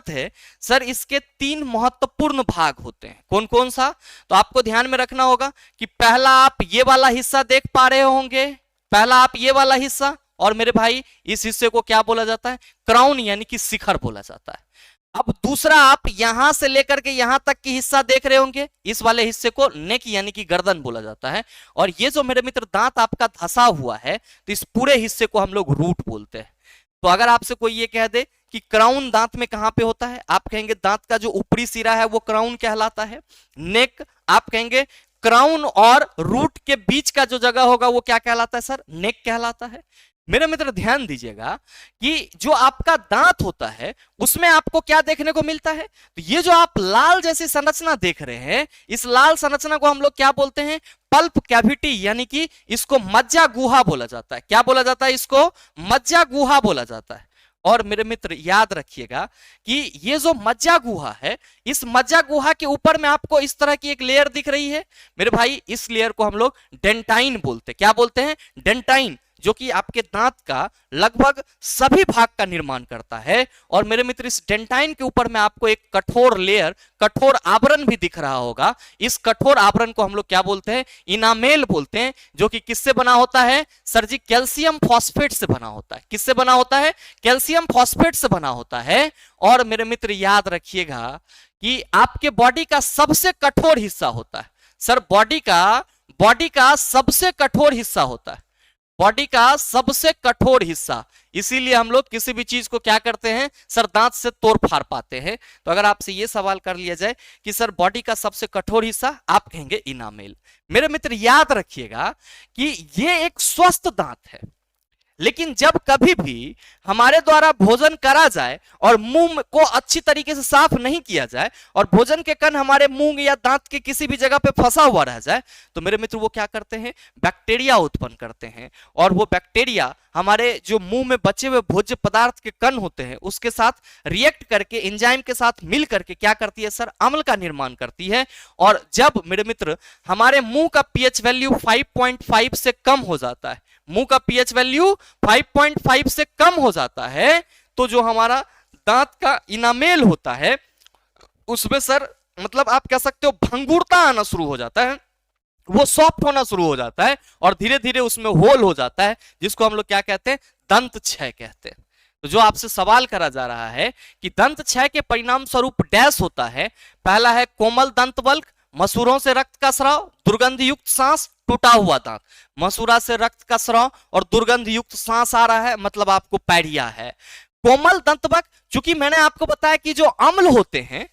है सर, इसके 3 महत्वपूर्ण भाग होते हैं। कौन कौन सा, तो आपको ध्यान में रखना होगा कि पहला आप ये वाला हिस्सा देख पा रहे होंगे, पहला आप ये वाला हिस्सा, और मेरे भाई इस हिस्से को क्या बोला जाता है, क्राउन यानी कि शिखर बोला जाता है। अब दूसरा आप यहां से लेकर के यहां तक की हिस्सा देख रहे होंगे, इस वाले हिस्से को नेक यानी कि गर्दन बोला जाता है। और ये जो मेरे मित्र दांत आपका धंसा हुआ है, तो इस पूरे हिस्से को हम लोग रूट बोलते हैं। तो अगर आपसे कोई ये कह दे कि क्राउन दांत में कहां पे होता है, आप कहेंगे दांत का जो ऊपरी सिरा है वो क्राउन कहलाता है। नेक आप कहेंगे क्राउन और रूट के बीच का जो जगह होगा वो क्या कहलाता है सर, नेक कहलाता है। मेरे मित्र ध्यान दीजिएगा कि जो आपका दांत होता है उसमें आपको क्या देखने को मिलता है, तो ये जो आप लाल जैसी संरचना देख रहे हैं, इस लाल संरचना को हम लोग क्या बोलते हैं, पल्प कैविटी, यानी कि इसको मज्जा गुहा बोला जाता है। क्या बोला जाता है, इसको मज्जा गुहा बोला जाता है। और मेरे मित्र याद रखिएगा कि ये जो मज्जा गुहा है, इस मज्जा गुहा के ऊपर में आपको इस तरह की एक लेयर दिख रही है मेरे भाई, इस लेयर को हम लोग डेंटाइन बोलते हैं। क्या बोलते हैं, डेंटाइन, जो कि आपके दांत का लगभग सभी भाग का निर्माण करता है। और मेरे मित्र इस डेंटाइन के ऊपर में आपको एक कठोर लेयर, कठोर आवरण भी दिख रहा होगा। इस कठोर आवरण को हम लोग क्या बोलते हैं, इनामेल बोलते हैं, जो कि किससे बना होता है सर जी, कैल्शियम फॉस्फेट से बना होता है। किससे बना होता है, कैल्शियम फॉस्फेट से बना होता है। और मेरे मित्र याद रखिएगा कि आपके बॉडी का सबसे कठोर हिस्सा होता है सर, बॉडी का सबसे कठोर हिस्सा होता है, बॉडी का सबसे कठोर हिस्सा। इसीलिए हम लोग किसी भी चीज को क्या करते हैं सर, दांत से तोड़ फाड़ पाते हैं। तो अगर आपसे ये सवाल कर लिया जाए कि सर बॉडी का सबसे कठोर हिस्सा, आप कहेंगे इनामेल। मेरे मित्र याद रखिएगा कि ये एक स्वस्थ दांत है, लेकिन जब कभी भी हमारे द्वारा भोजन करा जाए और मुंह को अच्छी तरीके से साफ नहीं किया जाए और भोजन के कण हमारे मुंह या दांत के किसी भी जगह पे फंसा हुआ रह जाए, तो मेरे मित्र वो क्या करते हैं, बैक्टीरिया उत्पन्न करते हैं। और वो बैक्टीरिया हमारे जो मुंह में बचे हुए भोज्य पदार्थ के कण होते हैं उसके साथ रिएक्ट करके, एंजाइम के साथ मिल करके क्या करती है सर, अम्ल का निर्माण करती है। और जब मेरे मित्र हमारे मुंह का पीएच वैल्यू 5.5 से कम हो जाता है, मुंह का पीएच वैल्यू 5.5 से कम हो जाता है, तो जो हमारा दांत का इनामेल होता है उसमें सर मतलब आप कह सकते हो भंगुरता आना शुरू हो जाता है, वो सॉफ्ट होना शुरू हो जाता है और धीरे धीरे उसमें होल हो जाता है, जिसको हम लोग क्या कहते हैं, दंत क्षय कहते हैं। तो जो आपसे सवाल करा जा रहा है कि दंत क्षय के परिणाम स्वरूप डैश होता है, पहला है कोमल दंत वल्क, मसूरों से रक्त का स्राव, दुर्गंध युक्त सांस, टूटा हुआ दांत। मसूरा से रक्त का स्राव और दुर्गंध युक्त सांस आ रहा है, मतलब आपको पैडिया है। कोमल दंतवल्क, चूंकि मैंने आपको बताया कि जो अम्ल होते हैं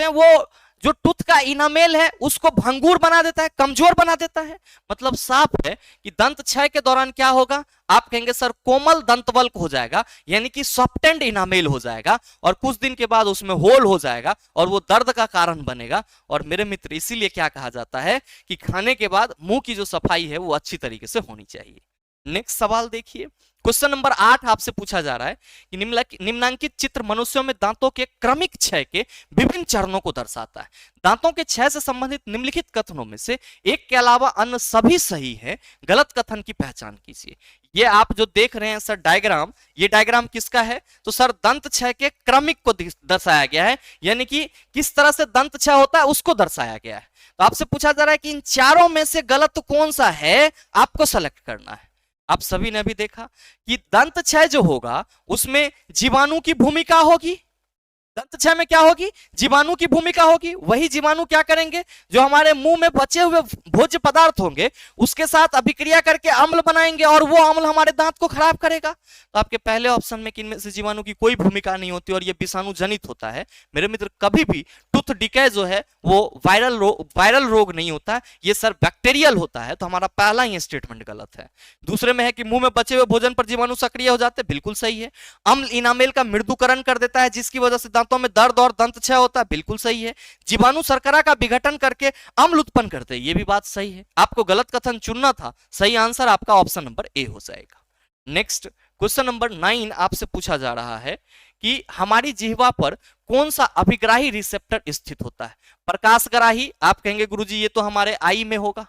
वो जो टूथ का इनामेल है उसको भंगुर बना देता है, कमजोर बना देता है। मतलब साफ है कि दंत क्षय के दौरान क्या होगा, आप कहेंगे सर कोमल दंतवल्क हो जाएगा, यानी कि सॉफ्टेंड इनामेल हो जाएगा, और कुछ दिन के बाद उसमें होल हो जाएगा और वो दर्द का कारण बनेगा। और मेरे मित्र इसीलिए क्या कहा जाता है कि खाने के बाद मुंह की जो सफाई है वो अच्छी तरीके से होनी चाहिए। नेक्स्ट सवाल देखिए, क्वेश्चन नंबर 8 आपसे पूछा जा रहा है कि निम्नांकित चित्र मनुष्यों में दांतों के क्रमिक क्षय के विभिन्न चरणों को दर्शाता है। दांतों के क्षय से संबंधित निम्नलिखित कथनों में से एक के अलावा अन्य सभी सही है, गलत कथन की पहचान कीजिए। ये आप जो देख रहे हैं सर डायग्राम, ये डायग्राम किसका है, तो सर दंत क्षय के क्रमिक को दर्शाया गया है, यानी कि किस तरह से दंत क्षय होता है उसको दर्शाया गया है। तो आपसे पूछा जा रहा है कि इन चारों में से गलत कौन सा है, आपको सेलेक्ट करना है। आप सभी ने भी देखा कि दंत क्षय जो होगा उसमें जीवाणु की भूमिका होगी। दंत क्षय में क्या होगी, जीवाणु की भूमिका होगी। वही जीवाणु क्या करेंगे, जो हमारे मुंह में बचे हुए भोज्य पदार्थ होंगे उसके साथ अभिक्रिया करके अम्ल बनाएंगे और वो अम्ल हमारे दांत को खराब करेगा। तो आपके पहले ऑप्शन में कि इनमें से जीवाणु की कोई भूमिका नहीं होती और ये विषाणु जनित होता है। मेरे मित्र कभी भी टूथ डिके जो है वो वायरल रोग नहीं होता है, ये सर बैक्टीरियल होता है। तो हमारा पहला ही स्टेटमेंट गलत है। दूसरे में है कि मुंह में बचे हुए भोजन पर जीवाणु सक्रिय हो जाते हैं, बिल्कुल सही है। अम्ल इनामेल का मृदुकरण कर देता है जिसकी वजह से दांतों में दर्द और दंत क्षय होता है, बिल्कुल सही है। जीवाणु शर्करा का विघटन करके अम्ल उत्पन्न करते हैं, ये भी बात सही है। आपको गलत कथन चुनना था, सही आंसर आपका ऑप्शन नंबर ए हो जाएगा। नेक्स्ट क्वेश्चन नंबर 9 आपसे पूछा जा रहा है कि हमारी जिह्वा पर कौन सा अभिग्राही रिसेप्टर स्थित होता है। प्रकाशग्राही, आप कहेंगे गुरुजी ये तो हमारे आई में होगा।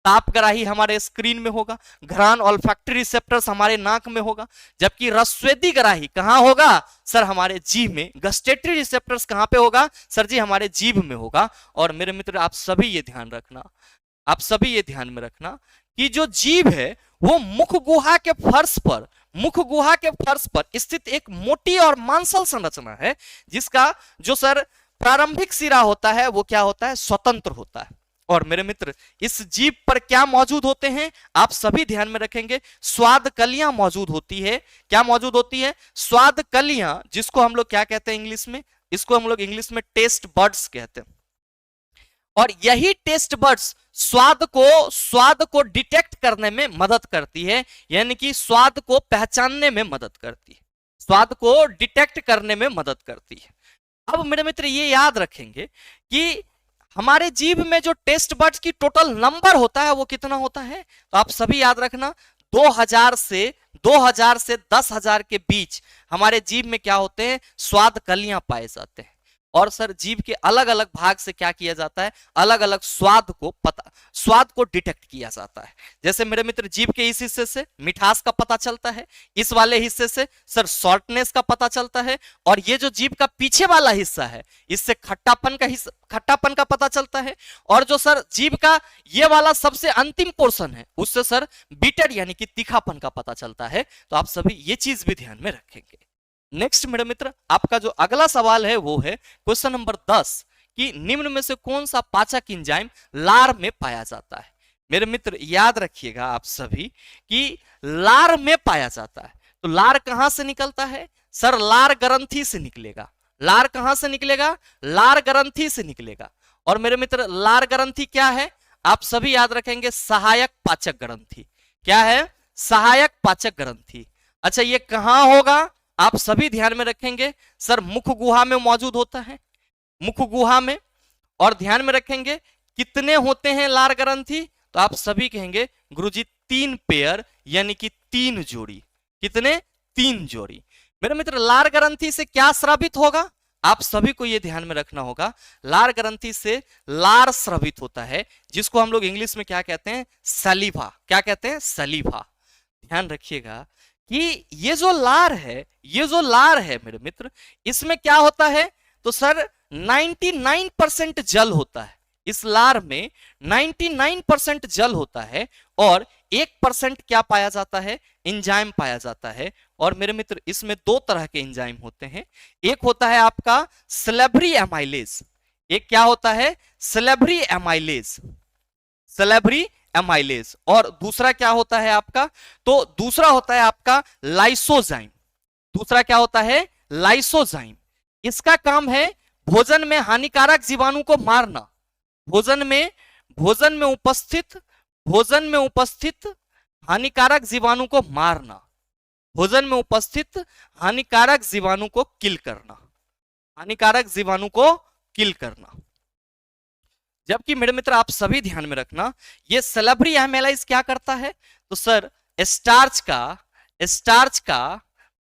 तापग्राही हमारे स्क्रीन में होगा। घ्राण ऑल्फैक्टरी रिसेप्टर्स हमारे नाक में होगा। जबकि रस्वेदीग्राही कहां होगा, सर हमारे जीभ में। गस्टेटरी रिसेप्टर्स कहां पे होगा, सर जी हमारे जीभ में होगा। और मेरे मित्र आप सभी ये ध्यान रखना, आप सभी ये ध्यान में रखना कि जो जीभ है वो मुख गुहा के फर्श पर, मुख गुहा के फर्श पर स्थित एक मोटी और मांसल संरचना है, जिसका जो सर प्रारंभिक सिरा होता है वो क्या होता है, स्वतंत्र होता है। और मेरे मित्र इस जीभ पर क्या मौजूद होते हैं, आप सभी ध्यान में रखेंगे, स्वाद कलियां मौजूद होती है। क्या मौजूद होती है, स्वाद कलियां, जिसको हम लोग क्या कहते हैं इंग्लिश में, इसको हम लोग इंग्लिश में टेस्ट बर्ड्स कहते हैं। और यही टेस्ट बर्ड्स स्वाद को डिटेक्ट करने में मदद करती है, यानी कि स्वाद को पहचानने में मदद करती है, स्वाद को डिटेक्ट करने में मदद करती है। अब मेरे मित्र ये याद रखेंगे कि हमारे जीभ में जो टेस्ट बर्ड्स की टोटल नंबर होता है वो कितना होता है, तो आप सभी याद रखना 2000 से 10,000 के बीच हमारे जीभ में क्या होते हैं, स्वाद कलियां पाए जाते हैं। और सर जीभ के अलग अलग भाग से क्या किया जाता है, अलग अलग स्वाद को डिटेक्ट किया जाता है। जैसे मेरे मित्र जीभ के इस हिस्से से मिठास का पता चलता है, इस वाले हिस्से से सर सॉल्टनेस का पता चलता है, और ये जो जीभ का पीछे वाला हिस्सा है इससे खट्टापन का पता चलता है, और जो सर जीभ का ये वाला सबसे अंतिम पोर्शन है उससे सर बिटर यानी कि तीखापन का पता चलता है। तो आप सभी ये चीज भी ध्यान में रखेंगे। नेक्स्ट मेरे मित्र आपका जो अगला सवाल है वो है क्वेश्चन नंबर 10 कि निम्न में से कौन सा पाचक एंजाइम लार में पाया जाता है। मेरे मित्र याद रखिएगा आप सभी कि लार में पाया जाता है। तो लार कहां से निकलता है, सर लार ग्रंथि से निकलेगा। लार कहां से निकलेगा, लार ग्रंथि से निकलेगा। और मेरे मित्र लार ग्रंथि क्या है, आप सभी याद रखेंगे, सहायक पाचक ग्रंथि। क्या है, सहायक पाचक ग्रंथि। अच्छा ये कहां होगा, आप सभी ध्यान में रखेंगे, सर मुख गुहा में मौजूद होता है, मुख गुहा में। और ध्यान में रखेंगे कितने होते हैं लार ग्रंथि, तो आप सभी कहेंगे गुरुजी 3 पेयर यानी कि 3 जोड़ी। कितने, 3 जोड़ी। मेरे मित्र लार ग्रंथि से क्या स्रावित होगा, आप सभी को यह ध्यान में रखना होगा, लार ग्रंथि से लार स्रावित होता है, जिसको हम लोग इंग्लिश में क्या कहते हैं, सलीवा। क्या कहते हैं, सलीवा। ध्यान रखिएगा कि ये जो लार है मेरे मित्र, इसमें क्या होता है, तो सर 99% जल होता है। इस लार में 99% जल होता है और 1% क्या पाया जाता है, एंजाइम पाया जाता है। और मेरे मित्र इसमें 2 तरह के एंजाइम होते हैं। एक होता है आपका सलेब्री एमाइलेज, एक क्या होता है, सलेब्री एमाइलेज। और दूसरा क्या होता है आपका, तो दूसरा होता है आपका लाइसोजाइम। दूसरा क्या होता है, लाइसोजाइम। इसका काम है भोजन में हानिकारक जीवाणु को मारना, भोजन में भोजन में उपस्थित भोजन में उपस्थित हानिकारक जीवाणु को मारना, भोजन में उपस्थित हानिकारक जीवाणु को किल करना, हानिकारक जीवाणु को किल करना। जबकि मेरे मित्र आप सभी ध्यान में रखना, ये सैलिवरी एमाइलेज क्या करता है, तो सर स्टार्च का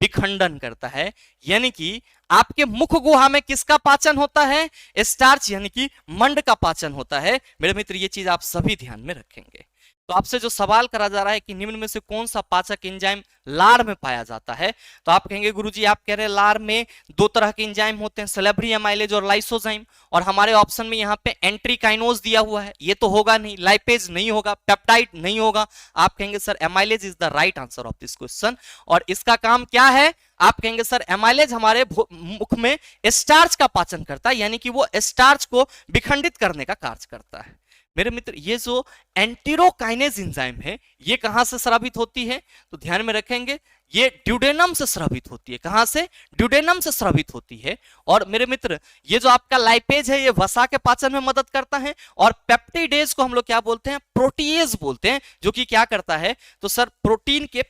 विखंडन करता है, यानी कि आपके मुख गुहा में किसका पाचन होता है, स्टार्च यानी कि मंड का पाचन होता है। मेरे मित्र ये चीज आप सभी ध्यान में रखेंगे। तो आपसे जो सवाल करा जा रहा है कि निम्न में से कौन सा पाचक एंजाइम लार में पाया जाता है, तो आप कहेंगे गुरुजी आप कह रहे हैं लार में दो तरह के एंजाइम होते हैं, सैलिवरी एमाइलेज और लाइसोजाइम, और हमारे ऑप्शन में यहाँ पे एंट्रीकाइनोज दिया हुआ है, ये तो होगा नहीं, लाइपेज नहीं होगा, पेप्टाइड नहीं होगा। आप कहेंगे sir amylase is the right answer of this question. और इसका काम क्या है, आप कहेंगे सर एमाइलेज हमारे मुख में स्टार्च का पाचन करता है, यानी कि वो स्टार्च को विखंडित करने का कार्य करता है। मेरे मित्र ये जो एंटीरोकाइनेज एंजाइम है ये कहां से स्रावित होती है, तो ध्यान में रखेंगे ये ड्यूडेनम से स्रावित होती है। कहां से, ड्यूडेनम से स्रावित होती है। और मेरे मित्र ये जो आपका लाइपेज है ये वसा के पाचन में मदद करता है, और पेप्टिडेज को हम लोग क्या बोलते हैं, प्रोटीएज बोलते हैं, जो कि क्या करता है, तो सर प्रोटीन को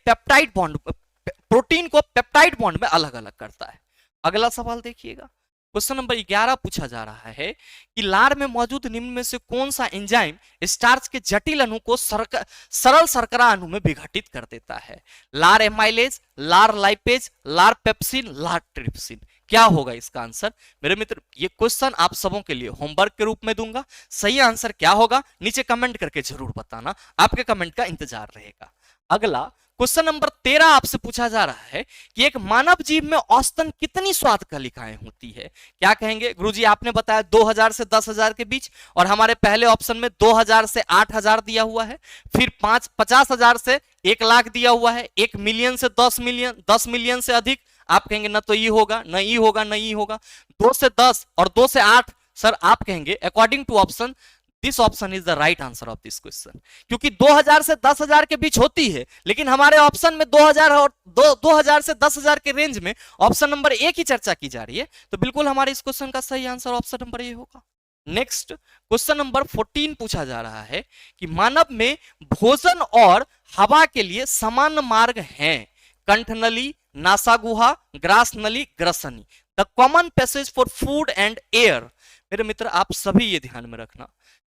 पेप्टाइड बॉन्ड में अलग अलग करता है। अगला सवाल देखिएगा, क्वेश्चन नंबर 11 पूछा जा रहा है कि लार में मौजूद निम्न में से कौन सा एंजाइम स्टार्च के जटिल अणु को सरल शर्करा अणु में विघटित कर देता है। लार एमाइलेज, लार लाइपेज, लार पेप्सिन, लार ट्रिप्सिन। क्या होगा इसका आंसर। मेरे मित्र ये क्वेश्चन आप सबों के लिए होमवर्क के रूप में दूंगा, सही आंसर क्या होगा नीचे कमेंट करके जरूर बताना, आपके कमेंट का इंतजार रहेगा। अगला क्वेश्चन नंबर 13 आपसे पूछा जा रहा है कि एक मानव जीव में औसतन कितनी स्वाद कलिकाएं होती है। क्या कहेंगे गुरुजी आपने बताया 2000 से 10,000 के बीच, और हमारे पहले ऑप्शन में 2000 से 8000 दिया हुआ है, फिर 50,000 से 1 लाख दिया हुआ है, 1 मिलियन से 10 मिलियन, 10 मिलियन से अधिक। आप कहेंगे ना तो ये होगा, न ये होगा, न ये होगा। 2 से 10 और 2 से 8 सर आप कहेंगे according to option this option is the right answer of this question, क्योंकि 2000 से 10,000 के बीच होती है, लेकिन हमारे ऑप्शन में 2000 और 2000 से 10,000 के रेंज में ऑप्शन नंबर 1 की चर्चा की जा रही है, तो बिल्कुल हमारे इस क्वेश्चन का सही आंसर ऑप्शन नंबर ए होगा। नेक्स्ट क्वेश्चन नंबर 14 पूछा जा रहा है कि मानव में भोजन और हवा के लिए समान मार्ग हैं, कंठ नली, नासागुहा, ग्रास नली, ग्रसनी, the common passage for food and air. मेरे मित्र आप सभी ये ध्यान में रखना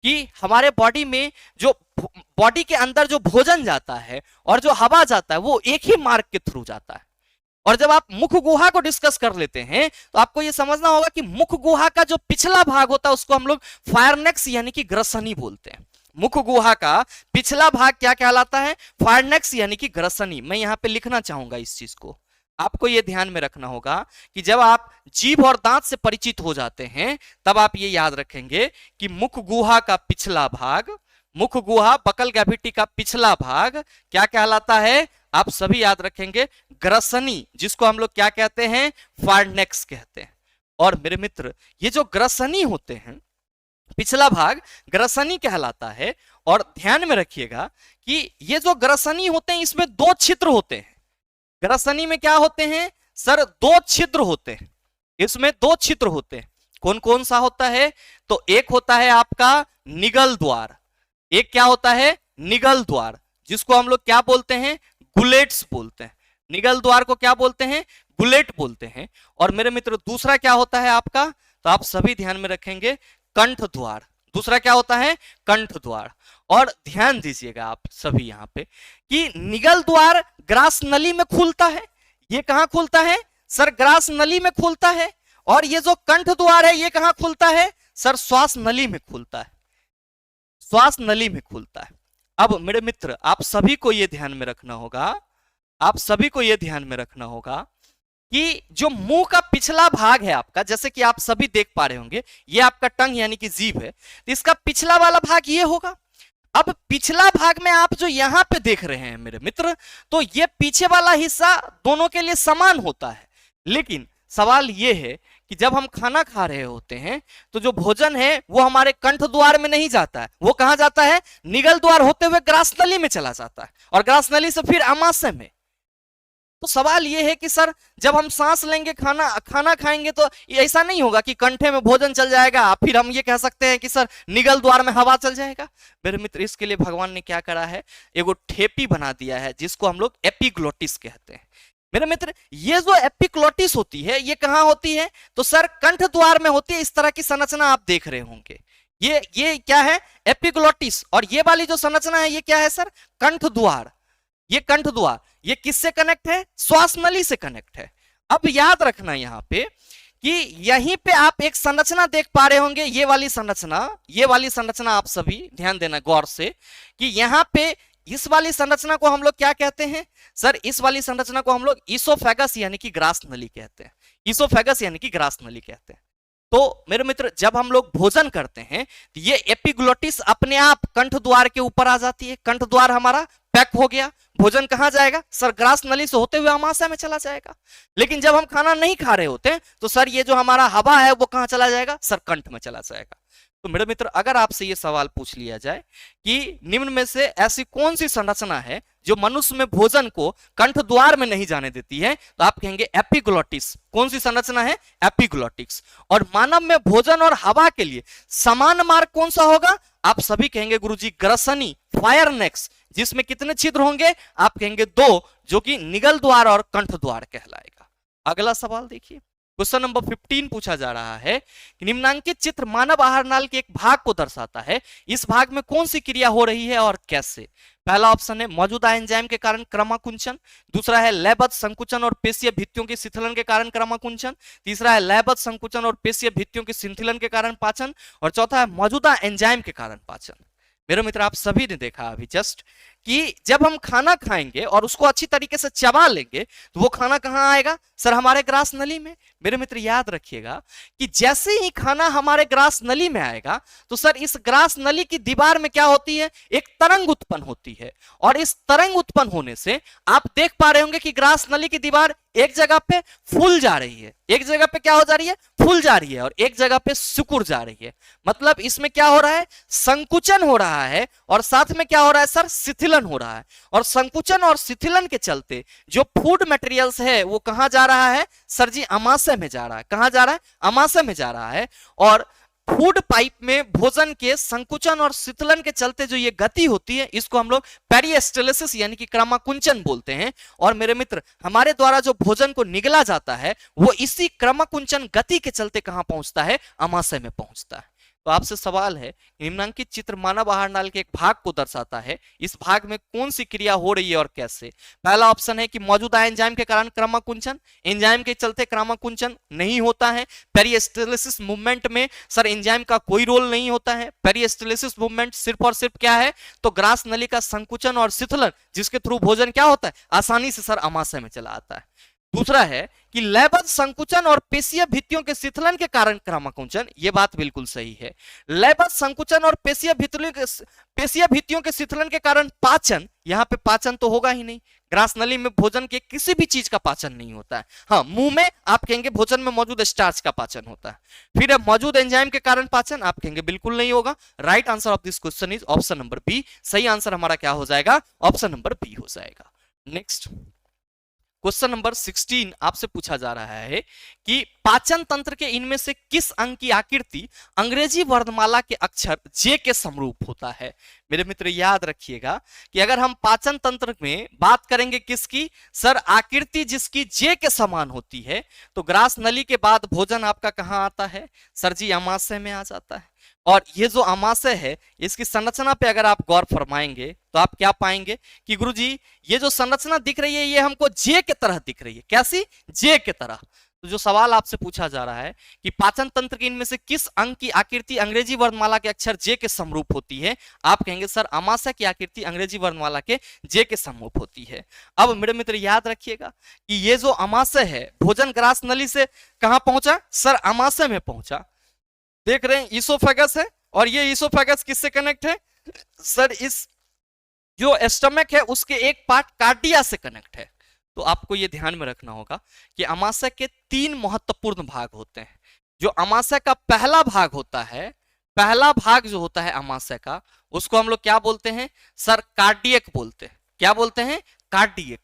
कि हमारे बॉडी में जो बॉडी के अंदर जो भोजन जाता है और जो हवा जाता है वो एक ही मार्ग के थ्रू जाता है। और जब आप मुख गुहा को डिस्कस कर लेते हैं तो आपको ये समझना होगा कि मुख गुहा का जो पिछला भाग होता है उसको हम लोग फायरनेक्स यानी कि ग्रसनी बोलते हैं। मुख गुहा का पिछला भाग क्या कहलाता है, फायरनेक्स यानी कि ग्रसनी। मैं यहाँ पे लिखना चाहूंगा इस चीज को, आपको यह ध्यान में रखना होगा कि जब आप जीभ और दांत से परिचित हो जाते हैं तब आप ये याद रखेंगे कि मुख गुहा का पिछला भाग, मुख गुहा बकल कैविटी का पिछला भाग क्या कहलाता है, आप सभी याद रखेंगे ग्रसनी, जिसको हम लोग क्या कहते हैं, फायरनेक्स कहते हैं। और मेरे मित्र ये जो ग्रसनी होते हैं पिछला भाग ग्रसनी कहलाता है। और ध्यान में रखिएगा कि ये जो ग्रसनी होते हैं इसमें 2 छिद्र होते हैं। ग्रसनी में क्या होते हैं सर, 2 छिद्र होते हैं, इसमें 2 छिद्र होते हैं। कौन कौन सा होता है, तो एक होता है आपका निगल द्वार, एक क्या होता है, निगल द्वार, जिसको हम लोग क्या बोलते हैं, गुलेट्स बोलते हैं। निगल द्वार को क्या बोलते हैं, गुलेट बोलते हैं। और मेरे मित्र दूसरा क्या होता है आपका, तो आप सभी ध्यान में रखेंगे कंठ द्वार। दूसरा क्या होता है, कंठ द्वार। और ध्यान दीजिएगा आप सभी यहां पे कि निगल द्वार ग्रास नली में खुलता है। ये कहां खुलता है सर, ग्रास नली में खुलता है। और ये जो कंठ द्वार है ये कहां खुलता है सर, श्वास नली में खुलता है, श्वास नली में खुलता है। अब मेरे मित्र आप सभी को यह ध्यान में रखना होगा, आप सभी को यह ध्यान में रखना होगा कि जो मुंह का पिछला भाग है आपका, जैसे कि आप सभी देख पा रहे होंगे ये आपका टंग यानी कि जीभ है, तो इसका पिछला वाला भाग ये होगा। अब पिछला भाग में आप जो यहां पे देख रहे हैं मेरे मित्र, तो ये पीछे वाला हिस्सा दोनों के लिए समान होता है। लेकिन सवाल ये है कि जब हम खाना खा रहे होते हैं तो जो भोजन है वो हमारे कंठ द्वार में नहीं जाता है, वो कहां जाता है, निगल द्वार होते हुए ग्रास नली में चला जाता है, और ग्रास नली से फिर आमाशय में। तो सवाल ये है कि सर जब हम सांस लेंगे, खाना खाना खाएंगे, तो ऐसा नहीं होगा कि कंठे में भोजन चल जाएगा फिर हम ये कह सकते हैं कि सर निगल द्वार में हवा चल जाएगा। मेरे मित्र इसके लिए भगवान ने क्या करा है, एगो ठेपी बना दिया है जिसको हम लोग एपिग्लोटिस कहते हैं। मेरे मित्र ये जो एपिग्लोटिस होती है ये कहां होती है, तो सर कंठ द्वार में होती है। इस तरह की संरचना आप देख रहे होंगे, ये क्या है, एपिग्लोटिस। और ये वाली जो संरचना है ये क्या है सर, कंठ द्वार। ये कंठ द्वार ये किससे कनेक्ट है, श्वास नली से कनेक्ट है। अब याद रखना यहां पे कि यहीं पे आप एक संरचना देख पा रहे होंगे, ये वाली संरचना आप सभी ध्यान देना गौर से कि यहां पे इस वाली संरचना को हम लोग क्या कहते हैं सर, इस वाली संरचना को हम लोग ईसोफेगस यानी कि ग्रास नली कहते हैं। ईसोफेगस यानी कि ग्रास नली कहते हैं। तो मेरे मित्र जब हम लोग भोजन करते हैं तो ये एपिग्लोटिस अपने आप कंठ द्वार के ऊपर आ जाती है। कंठ द्वार हमारा पैक हो गया, भोजन कहां जाएगा सर, ग्रास नली से होते हुए अमाशय में चला जाएगा। लेकिन जब हम खाना नहीं खा रहे होते तो सर ये जो हमारा हवा है वो कहां चला जाएगा सर, कंठ में चला जाएगा। तो मेरे मित्र अगर आपसे ये सवाल पूछ लिया जाए कि निम्न में से ऐसी कौन सी संरचना है जो मनुष्य में भोजन को कंठ द्वार में नहीं जाने देती है, तो आप कहेंगे एपिग्लोटिस। कौन सी संरचना है, एपिग्लोटिस। और मानव में भोजन और हवा के लिए समान मार्ग कौन सा होगा, आप सभी कहेंगे गुरुजी ग्रसनी, फायर नेक्स, जिसमें कितने छिद्र होंगे, आप कहेंगे 2, जो कि निगल द्वार और कंठ द्वार कहलाएगा। अगला सवाल देखिए, क्वेश्चन नंबर 15 पूछा जा रहा है कि निम्नांकित चित्र मानव आहार नाल के एक भाग को दर्शाता है, इस भाग में कौन सी क्रिया हो रही है और कैसे। पहला ऑप्शन है मौजूदा एंजाइम के कारण क्रमाकुंचन, दूसरा है लयबद्ध संकुचन और पेशीय भित्तियों के शिथिलन के कारण क्रमाकुंचन, तीसरा है लयबद्ध संकुचन और पेशीय भित्तियों के शिथिलन के कारण पाचन, और चौथा है मौजूदा एंजाइम के कारण पाचन। मेरे मित्र आप सभी ने देखा अभी जस्ट कि जब हम खाना खाएंगे और उसको अच्छी तरीके से चबा लेंगे तो वो खाना कहां आएगा सर, हमारे ग्रास नली में। मेरे मित्र याद रखिएगा कि जैसे ही खाना हमारे ग्रास नली में आएगा तो सर इस ग्रास नली की दीवार में क्या होती है, एक तरंग उत्पन्न होती है। और इस तरंग उत्पन्न होने से आप देख पा रहे होंगे कि ग्रास नली की दीवार एक जगह पे फूल जा रही है, एक जगह पे क्या हो जा रही है, फूल जा रही है, और एक जगह पे सिकुड़ जा रही है। मतलब इसमें क्या हो रहा है, संकुचन हो रहा है, और साथ में क्या हो रहा है सर, शिथिलन हो रहा है। और संकुचन और शिथिलन के चलते जो फूड मटेरियल्स है वो कहां जा रहा है सर जी, अमाशय में जा रहा है। कहां जा रहा है, अमाशय में जा रहा है। और फूड पाइप में भोजन के संकुचन और शीतलन के चलते जो ये गति होती है इसको हम लोग पेरिस्टाल्सिस यानी कि क्रमाकुंचन बोलते हैं। और मेरे मित्र हमारे द्वारा जो भोजन को निगला जाता है वो इसी क्रमाकुंचन गति के चलते कहां पहुंचता है, अमाशय में पहुंचता है। तो आपसे सवाल है, निम्नांकित चित्र मानव आहार नाल के एक भाग को दर्शाता है, इस भाग में कौन सी क्रिया हो रही है और कैसे। पहला ऑप्शन है कि मौजूदा एंजाइम के कारण क्रमाकुंचन, एंजाइम के चलते क्रमाकुंचन नहीं होता है। पेरिस्टाल्सिस मूवमेंट में सर एंजाइम का कोई रोल नहीं होता है। पेरिस्टाल्सिस मूवमेंट सिर्फ और सिर्फ क्या है, तो ग्रास नली का संकुचन और शिथिलन, जिसके थ्रू भोजन क्या होता है, आसानी से सर अमाशय में चला आता है। दूसरा है कि लयबद्ध संकुचन और पेशीय भित्तियों के शिथिलन के कारण क्रमाकुंचन, ये बात बिल्कुल सही है। लयबद्ध संकुचन और पेशीय भित्तियों के शिथिलन के कारण पाचन, यहां पे पाचन तो होगा ही नहीं, ग्रास नली में भोजन के किसी भी चीज का पाचन नहीं होता है। हाँ, मुंह में आप कहेंगे भोजन में मौजूद स्टार्च का पाचन होता है। फिर मौजूद एंजाइम के कारण पाचन, आप कहेंगे बिल्कुल नहीं होगा। Right answer of this question is option number B. सही आंसर हमारा क्या हो जाएगा, ऑप्शन नंबर बी हो जाएगा। नेक्स्ट क्वेश्चन नंबर 16 आपसे पूछा जा रहा है कि पाचन तंत्र के इनमें से किस अंग की आकृति अंग्रेजी वर्णमाला के अक्षर जे के समरूप होता है। मेरे मित्र याद रखिएगा कि अगर हम पाचन तंत्र में बात करेंगे किसकी सर, आकृति जिसकी जे के समान होती है, तो ग्रास नली के बाद भोजन आपका कहां आता है सर जी, अमाशय में आ जाता है। और ये जो अमाशय है इसकी संरचना पे अगर आप गौर फरमाएंगे तो आप क्या पाएंगे कि गुरुजी ये जो संरचना दिख रही है ये हमको जे के तरह दिख रही है। कैसी, जे के तरह। तो जो सवाल आपसे पूछा जा रहा है कि पाचन तंत्र के इनमें से किस अंग की आकृति अंग्रेजी वर्णमाला के अक्षर जे के समरूप होती है, आप कहेंगे सर अमाशय की आकृति अंग्रेजी वर्णमाला के जे के समरूप होती है। अब मेरे मित्र याद रखिएगा कि ये जो अमाशय है, भोजन ग्रास नली से कहां पहुंचा सर, अमाशय में पहुंचा। देख रहे हैं ईसोफेगस है, और ये ईसोफेगस किससे कनेक्ट है सर, इस जो स्टमक है उसके एक पार्ट कार्डिया से कनेक्ट है। तो आपको ये ध्यान में रखना होगा कि अमाशय के 3 महत्वपूर्ण भाग होते हैं। जो अमाशय का पहला भाग होता है, पहला भाग जो होता है अमाशय का, उसको हम लोग क्या बोलते हैं सर, कार्डियक बोलते हैं। क्या बोलते हैं, कार्डियक।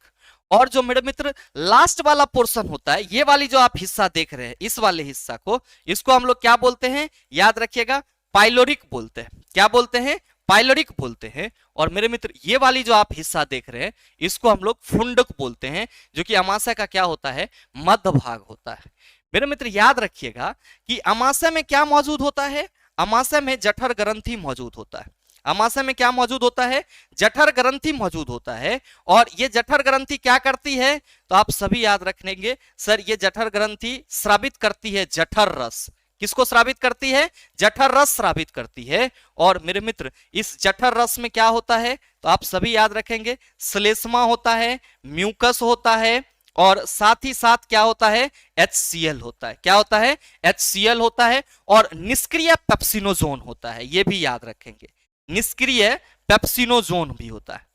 और जो मेरे मित्र लास्ट वाला पोर्शन होता है, ये वाली जो आप हिस्सा देख रहे हैं, इस वाले हिस्सा को, इसको हम लोग क्या बोलते हैं, याद रखिएगा, पाइलोरिक बोलते हैं। क्या बोलते हैं, पाइलोरिक बोलते हैं। और मेरे मित्र ये वाली जो आप हिस्सा देख रहे हैं, इसको हम लोग फुंडक बोलते हैं, जो कि अमाशय का क्या होता है, मध्य भाग होता है। मेरे मित्र याद रखिएगा कि अमाशय में क्या मौजूद होता है, अमाशय में जठर ग्रंथि मौजूद होता है। अमाशय में क्या मौजूद होता है, जठर ग्रंथि मौजूद होता है। और ये जठर ग्रंथि क्या करती है, तो आप सभी याद रखेंगे सर, ये जठर ग्रंथि स्रावित करती है जठर रस। किसको स्रावित करती है, जठर रस स्रावित करती है। और मेरे मित्र इस जठर रस में क्या होता है, तो आप सभी याद रखेंगे, श्लेष्मा होता है, म्यूकस होता है, और साथ ही साथ क्या होता है, HCl होता है। क्या होता है, HCl होता है। और निष्क्रिय पेप्सिनोजोन होता है, ये भी याद रखेंगे, निष्क्रिय पेप्सिनोजोन भी होता है,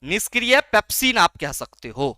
निष्क्रिय पेप्सिन आप कह सकते हो।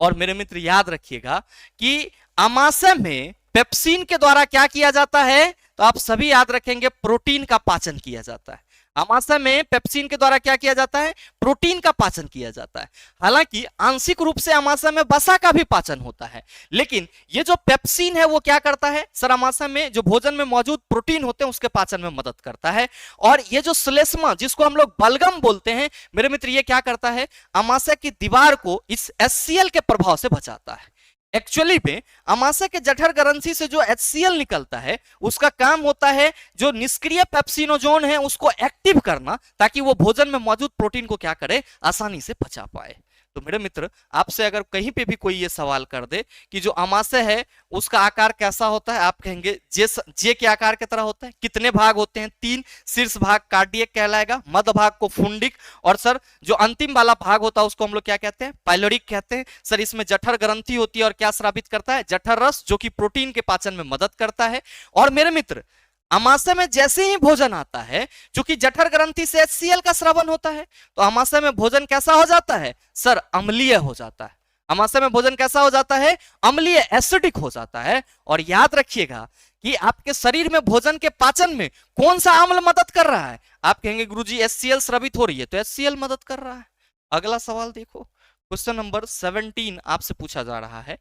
और मेरे मित्र याद रखिएगा कि अमाशय में पेप्सिन के द्वारा क्या किया जाता है, तो आप सभी याद रखेंगे, प्रोटीन का पाचन किया जाता है। अमाशय में पेप्सिन के द्वारा क्या किया जाता है, प्रोटीन का पाचन किया जाता है। हालांकि आंशिक रूप से अमाशय में वसा का भी पाचन होता है, लेकिन ये जो पेप्सिन है वो क्या करता है सर, अमाशय में जो भोजन में मौजूद प्रोटीन होते हैं उसके पाचन में मदद करता है। और ये जो श्लेष्मा, जिसको हम लोग बलगम बोलते हैं, मेरे मित्र ये क्या करता है, अमाशय की दीवार को इस HCl के प्रभाव से बचाता है। एक्चुअली में अमाशय के जठर ग्रंथि से जो HCl निकलता है, उसका काम होता है जो निष्क्रिय पेप्सिनोजोन है उसको एक्टिव करना, ताकि वो भोजन में मौजूद प्रोटीन को क्या करे, आसानी से पचा पाए। तो मेरे मित्र आपसे अगर कहीं पे भी कोई ये सवाल कर दे कि जो अमाशय है उसका आकार कैसा होता है, आप कहेंगे जे के आकार की तरह होता है। कितने भाग होते हैं, 3। शीर्ष भाग कार्डियक कहलाएगा, मध्य भाग को फुंडिक, और सर जो अंतिम वाला भाग होता है उसको हम लोग क्या कहते हैं, पाइलोरिक कहते हैं। सर इसमें जठर ग्रंथि होती है और क्या स्रावित करता है, जठर रस, जो कि प्रोटीन के पाचन में मदद करता है। और मेरे मित्र अमाशय में जैसे ही भोजन आता है, जो कि जठर ग्रंथि से HCl का स्रावन होता है, तो अमाशय में भोजन कैसा हो जाता है सर, अम्लीय हो जाता है। अमाशय में भोजन कैसा हो जाता है, अम्लीय, एसिडिक हो जाता है। और याद रखिएगा कि आपके शरीर में भोजन के पाचन में कौन सा अम्ल मदद कर रहा है, आप कहेंगे गुरुजी HCl स्रावित हो रही है, तो HCl मदद कर रहा है। अगला सवाल देखो, क्वेश्चन नंबर 17 आपसे पूछा जा रहा है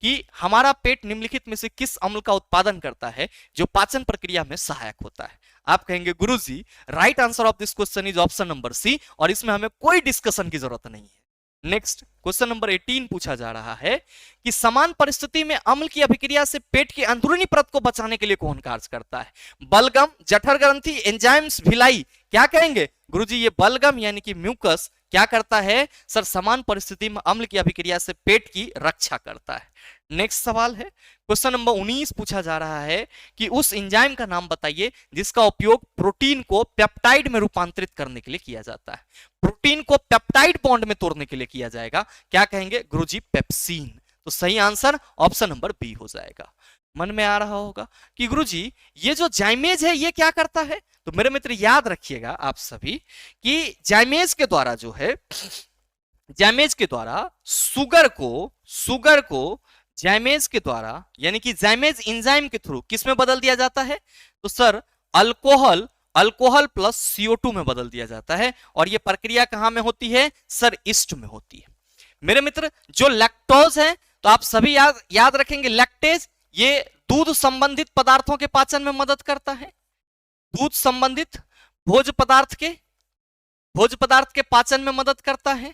कि हमारा पेट निम्नलिखित में से किस अम्ल का उत्पादन करता है जो पाचन प्रक्रिया में सहायक होता है। आप कहेंगे गुरुजी right answer of this question is option number C, और इसमें हमें कोई डिस्कशन की जरूरत नहीं है। नेक्स्ट क्वेश्चन नंबर 18 पूछा जा रहा है कि समान परिस्थिति में अम्ल की अभिक्रिया से पेट की अंदरूनी परत को बचाने के लिए कौन कार्य करता है, बलगम, जठर ग्रंथि, एंजाइम्स, भिलाई। क्या कहेंगे गुरुजी, ये बलगम यानी कि म्यूकस क्या करता है सर, समान परिस्थिति में अम्ल की अभिक्रिया से पेट की रक्षा करता है। नेक्स्ट सवाल है, क्वेश्चन नंबर 19 पूछा जा रहा है कि उस एंजाइम का नाम बताइए जिसका उपयोग प्रोटीन को पेप्टाइड में रूपांतरित करने के लिए किया जाता है। प्रोटीन को पेप्टाइड बॉन्ड में तोड़ने के लिए किया जाएगा, क्या कहेंगे गुरुजी, पेप्सिन। तो सही आंसर ऑप्शन नंबर बी हो जाएगा। मन में आ रहा होगा कि गुरुजी ये जो जाइमेज है ये क्या करता है, तो मेरे मित्र याद रखिएगा आप सभी कि जाइमेज के द्वारा जो है, जाइमेज के द्वारा शुगर को जाइमेज के द्वारा यानी कि जाइमेज एंजाइम के थ्रू किस में बदल दिया जाता है, तो सर अल्कोहल प्लस CO2 में बदल दिया जाता है। और ये प्रक्रिया कहां में होती है सर, ईस्ट में होती है। मेरे मित्र जो लैक्टोज है, तो आप सभी याद रखेंगे, लैक्टेज ये दूध संबंधित पदार्थों के पाचन में मदद करता है। दूध संबंधित भोज्य पदार्थ के पाचन में मदद करता है,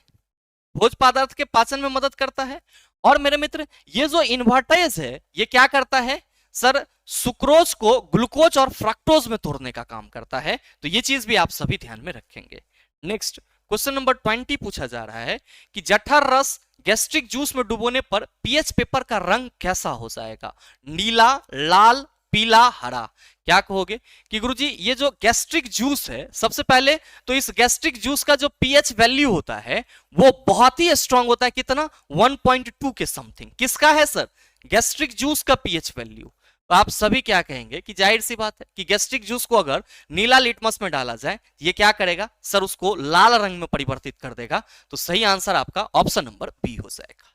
भोज्य पदार्थ के पाचन में मदद करता है। और मेरे मित्र ये जो इन्वर्टेज है ये क्या करता है सर, सुक्रोज को ग्लूकोज और फ्रक्टोज में तोड़ने का काम करता है। तो ये चीज भी आप सभी ध्यान में रखेंगे। नेक्स्ट क्वेश्चन नंबर 20 पूछा जा रहा है कि जठर रस गैस्ट्रिक जूस में डुबोने पर पीएच पेपर का रंग कैसा हो जाएगा, नीला, लाल, पीला, हरा। क्या कहोगे कि गुरुजी ये जो गैस्ट्रिक जूस है, सबसे पहले तो इस गैस्ट्रिक जूस का जो पीएच वैल्यू होता है वो बहुत ही स्ट्रांग होता है। कितना, 1.2 के समथिंग। किसका है सर, गैस्ट्रिक जूस का पीएच वैल्यू। तो आप सभी क्या कहेंगे कि जाहिर सी बात है कि गैस्ट्रिक जूस को अगर नीला लिटमस में डाला जाए, ये क्या करेगा सर, उसको लाल रंग में परिवर्तित कर देगा। तो सही आंसर आपका ऑप्शन नंबर बी हो जाएगा।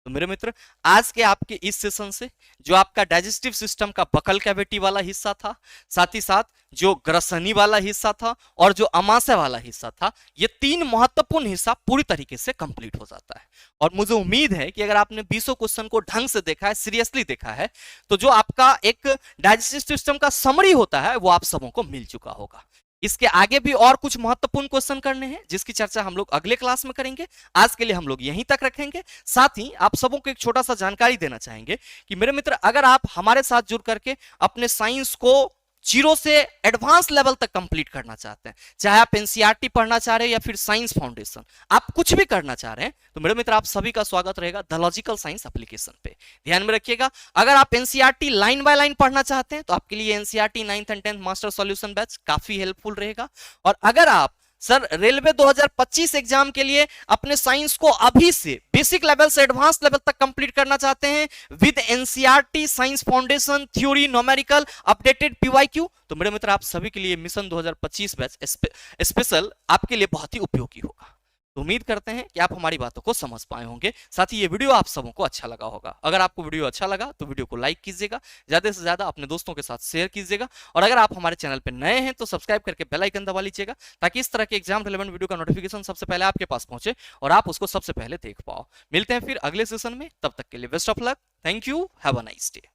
तो मेरे मित्र, आज के आपके इस सेशन से जो आपका डाइजेस्टिव सिस्टम का बकल कैविटी वाला हिस्सा था, साथ ही साथ जो ग्रसनी वाला हिस्सा था और जो अमाशय वाला हिस्सा था, ये तीन महत्वपूर्ण हिस्सा पूरी तरीके से कंप्लीट हो जाता है। और मुझे उम्मीद है कि अगर आपने 20 क्वेश्चन को ढंग से देखा है, सीरियसली देखा है, तो जो आपका एक डाइजेस्टिव सिस्टम का समरी होता है वो आप सबों को मिल चुका होगा। इसके आगे भी और कुछ महत्वपूर्ण क्वेश्चन करने हैं जिसकी चर्चा हम लोग अगले क्लास में करेंगे। आज के लिए हम लोग यहीं तक रखेंगे। साथ ही आप सबों को एक छोटा सा जानकारी देना चाहेंगे कि मेरे मित्र, अगर आप हमारे साथ जुड़ करके अपने साइंस को जीरो से एडवांस लेवल तक कंप्लीट करना चाहते हैं, चाहे आप एनसीईआरटी पढ़ना चाह रहे हैं या फिर साइंस फाउंडेशन, आप कुछ भी करना चाह रहे हैं, तो मेरे मित्र आप सभी का स्वागत रहेगा द लॉजिकल साइंस एप्लीकेशन पे। ध्यान में रखिएगा, अगर आप एनसीईआरटी लाइन बाय लाइन पढ़ना चाहते हैं तो आपके लिए NCERT 9th and 10th master solution batch काफी हेल्पफुल रहेगा। और अगर आप सर रेलवे 2025 एग्जाम के लिए अपने साइंस को अभी से बेसिक लेवल से एडवांस लेवल तक कंप्लीट करना चाहते हैं with NCERT, science foundation, theory, numerical, updated PYQ, तो मेरे मित्र आप सभी के लिए मिशन 2025 बैच स्पेशल आपके लिए बहुत ही उपयोगी होगा। तो उम्मीद करते हैं कि आप हमारी बातों को समझ पाए होंगे। साथ ही ये वीडियो आप सबों को अच्छा लगा होगा। अगर आपको वीडियो अच्छा लगा तो वीडियो को लाइक कीजिएगा, ज्यादा से ज्यादा अपने दोस्तों के साथ शेयर कीजिएगा, और अगर आप हमारे चैनल पर नए हैं तो सब्सक्राइब करके बेल आइकन दबा लीजिएगा ताकि इस तरह के एग्जाम रिलेवेंट वीडियो का नोटिफिकेशन सबसे पहले आपके पास पहुंचे और आप उसको सबसे पहले देख पाओ। मिलते हैं फिर अगले सेशन में, तब तक के लिए best of luck. Thank you, have a nice day.